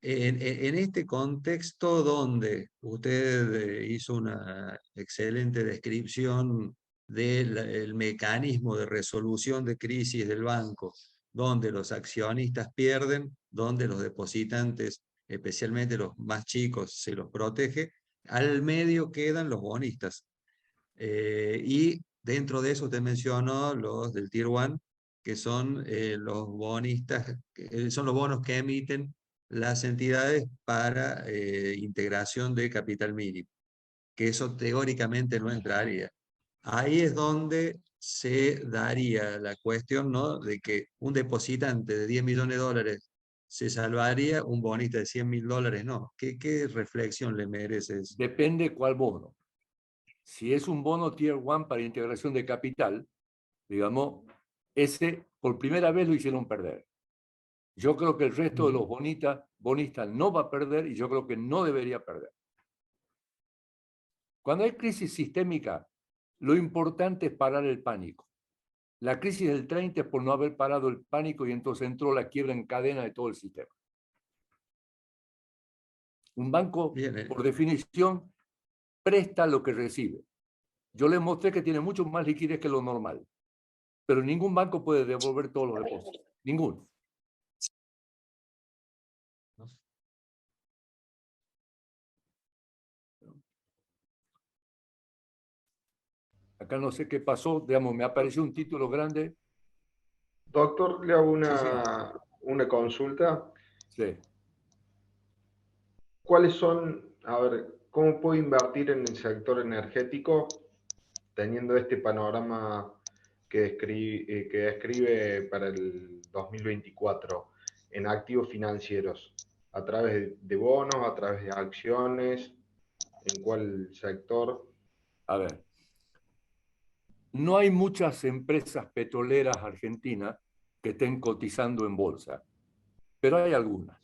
este contexto donde usted hizo una excelente descripción del mecanismo de resolución de crisis del banco, donde los accionistas pierden, donde los depositantes, especialmente los más chicos, se los protege, al medio quedan los bonistas. Y dentro de eso usted mencionó los del Tier 1, que son los bonistas, son los bonos que emiten las entidades para integración de capital mínimo, que eso teóricamente no entraría. Ahí es donde se daría la cuestión, ¿no?, de que un depositante de 10 millones de dólares se salvaría, un bonista de 100 mil dólares no. ¿Qué reflexión le merece eso? Depende cuál bono. Si es un bono Tier 1 para integración de capital, digamos, ese por primera vez lo hicieron perder. Yo creo que el resto de los bonistas no va a perder y yo creo que no debería perder. Cuando hay crisis sistémica, lo importante es parar el pánico. La crisis del 30 es por no haber parado el pánico y entonces entró la quiebra en cadena de todo el sistema. Un banco, Bien, por definición, presta lo que recibe. Yo les mostré que tiene mucho más liquidez que lo normal, pero ningún banco puede devolver todos los depósitos. Ninguno. Acá no sé qué pasó, digamos, me apareció un título grande. Doctor, le hago sí, sí. una consulta. Sí. ¿Cuáles son, a ver, cómo puedo invertir en el sector energético teniendo este panorama que describe para el 2024 en activos financieros? ¿A través de bonos, a través de acciones? ¿En cuál sector? A ver, no hay muchas empresas petroleras argentinas que estén cotizando en bolsa, pero hay algunas.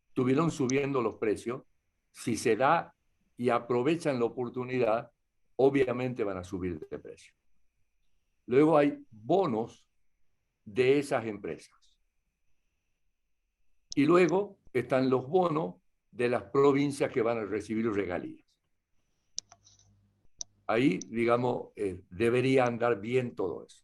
Estuvieron subiendo los precios. Si se da y aprovechan la oportunidad, obviamente van a subir de precio. Luego hay bonos de esas empresas. Y luego están los bonos de las provincias que van a recibir regalías. Ahí, digamos, debería andar bien todo eso.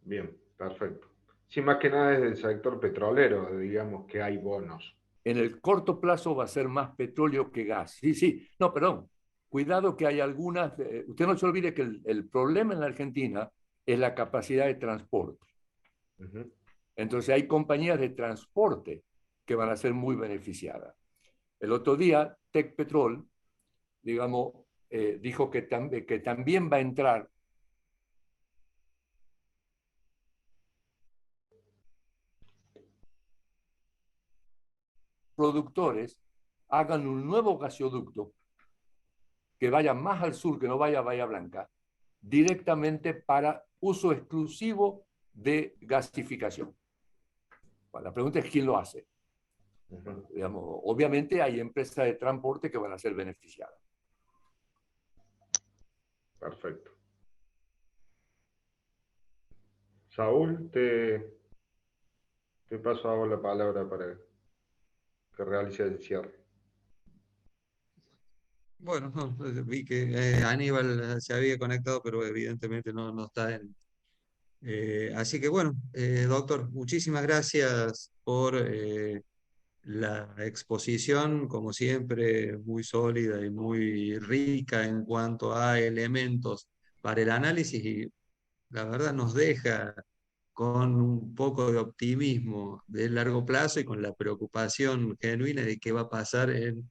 Bien, perfecto. Sí, más que nada desde el sector petrolero, digamos que hay bonos. En el corto plazo va a ser más petróleo que gas. Sí, sí. No, perdón. Cuidado que hay algunas. Usted no se olvide que el problema en la Argentina es la capacidad de transporte. Ujú. Entonces hay compañías de transporte que van a ser muy beneficiadas. El otro día, Tecpetrol, digamos, dijo que también va a entrar productores, hagan un nuevo gasoducto que vaya más al sur, que no vaya a Bahía Blanca, directamente para uso exclusivo de gasificación. Bueno, la pregunta es quién lo hace. Digamos, obviamente hay empresas de transporte que van a ser beneficiadas. Perfecto. Saúl, te paso ahora la palabra para que realice el cierre. Bueno, no, vi que Aníbal se había conectado, pero evidentemente no está en. Así que bueno, doctor, muchísimas gracias por la exposición, como siempre, muy sólida y muy rica en cuanto a elementos para el análisis y la verdad nos deja con un poco de optimismo de largo plazo y con la preocupación genuina de qué va a pasar en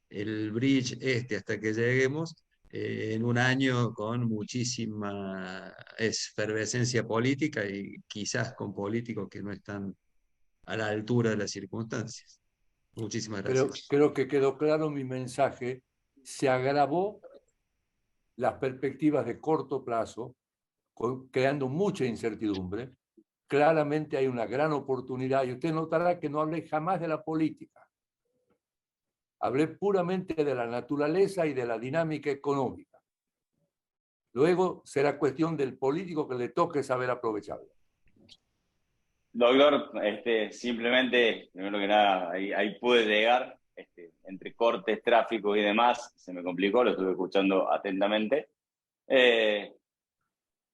el bridge hasta que lleguemos en un año con muchísima efervescencia política y quizás con políticos que no están a la altura de las circunstancias. Muchísimas gracias. Creo que quedó claro mi mensaje. Se agravó las perspectivas de corto plazo, creando mucha incertidumbre. Claramente hay una gran oportunidad y usted notará que no hablé jamás de la política. Hablé puramente de la naturaleza y de la dinámica económica. Luego será cuestión del político que le toque saber aprovecharlo. Doctor, simplemente, primero que nada, ahí pude llegar, entre cortes, tráfico y demás, se me complicó, lo estuve escuchando atentamente. De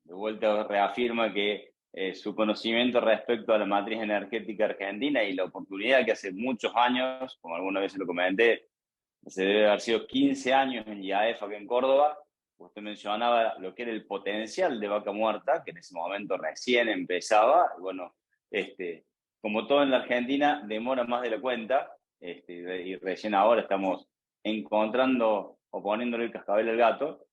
vuelta reafirma que su conocimiento respecto a la matriz energética argentina y la oportunidad que hace muchos años, como alguna vez se lo comenté, se debe haber sido 15 años en IAEF acá en Córdoba. Usted mencionaba lo que era el potencial de Vaca Muerta, que en ese momento recién empezaba. Y bueno, como todo en la Argentina, demora más de la cuenta, y recién ahora estamos encontrando o poniéndole el cascabel al gato.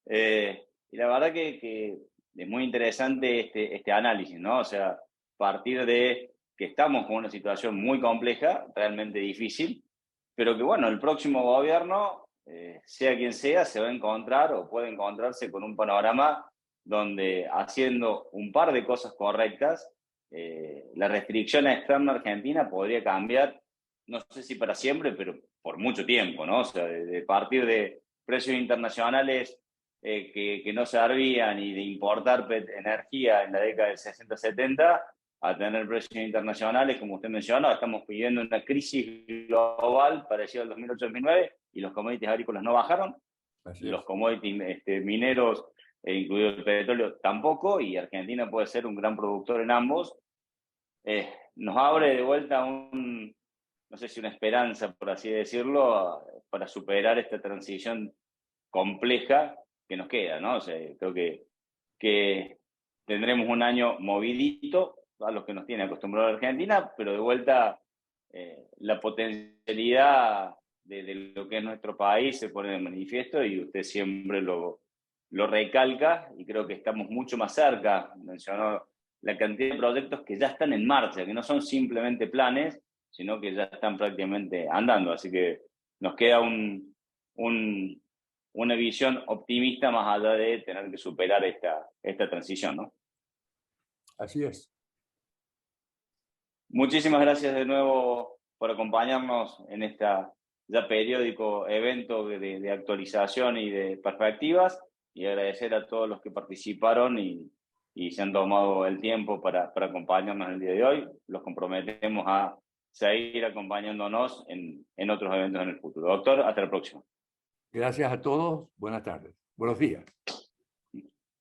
Y la verdad que es muy interesante este análisis, ¿no? O sea, partir de que estamos con una situación muy compleja, realmente difícil, pero que bueno, el próximo gobierno, sea quien sea, se va a encontrar o puede encontrarse con un panorama donde haciendo un par de cosas correctas, la restricción externa argentina podría cambiar, no sé si para siempre, pero por mucho tiempo, ¿no? O sea, de partir de precios internacionales que no servían y de importar energía en la década del 60-70 a tener precios internacionales, como usted mencionó, estamos viviendo una crisis global parecida al 2008-2009 y los commodities agrícolas no bajaron, los commodities mineros, incluido el petróleo, tampoco, y Argentina puede ser un gran productor en ambos. Nos abre de vuelta no sé si una esperanza, por así decirlo, para superar esta transición compleja que nos queda, ¿no? O sea, creo que tendremos un año movidito, a los que nos tiene acostumbrado a Argentina, pero de vuelta la potencialidad de lo que es nuestro país se pone de manifiesto y usted siempre lo recalca y creo que estamos mucho más cerca. Mencionó la cantidad de proyectos que ya están en marcha, que no son simplemente planes, sino que ya están prácticamente andando. Así que nos queda una visión optimista más allá de tener que superar esta transición, ¿no? Así es. Muchísimas gracias de nuevo por acompañarnos en esta ya periódico evento de actualización y de perspectivas, y agradecer a todos los que participaron y se han tomado el tiempo para acompañarnos el día de hoy. Los comprometemos a seguir acompañándonos en otros eventos en el futuro. Doctor, hasta la próxima. Gracias a todos. Buenas tardes. Buenos días.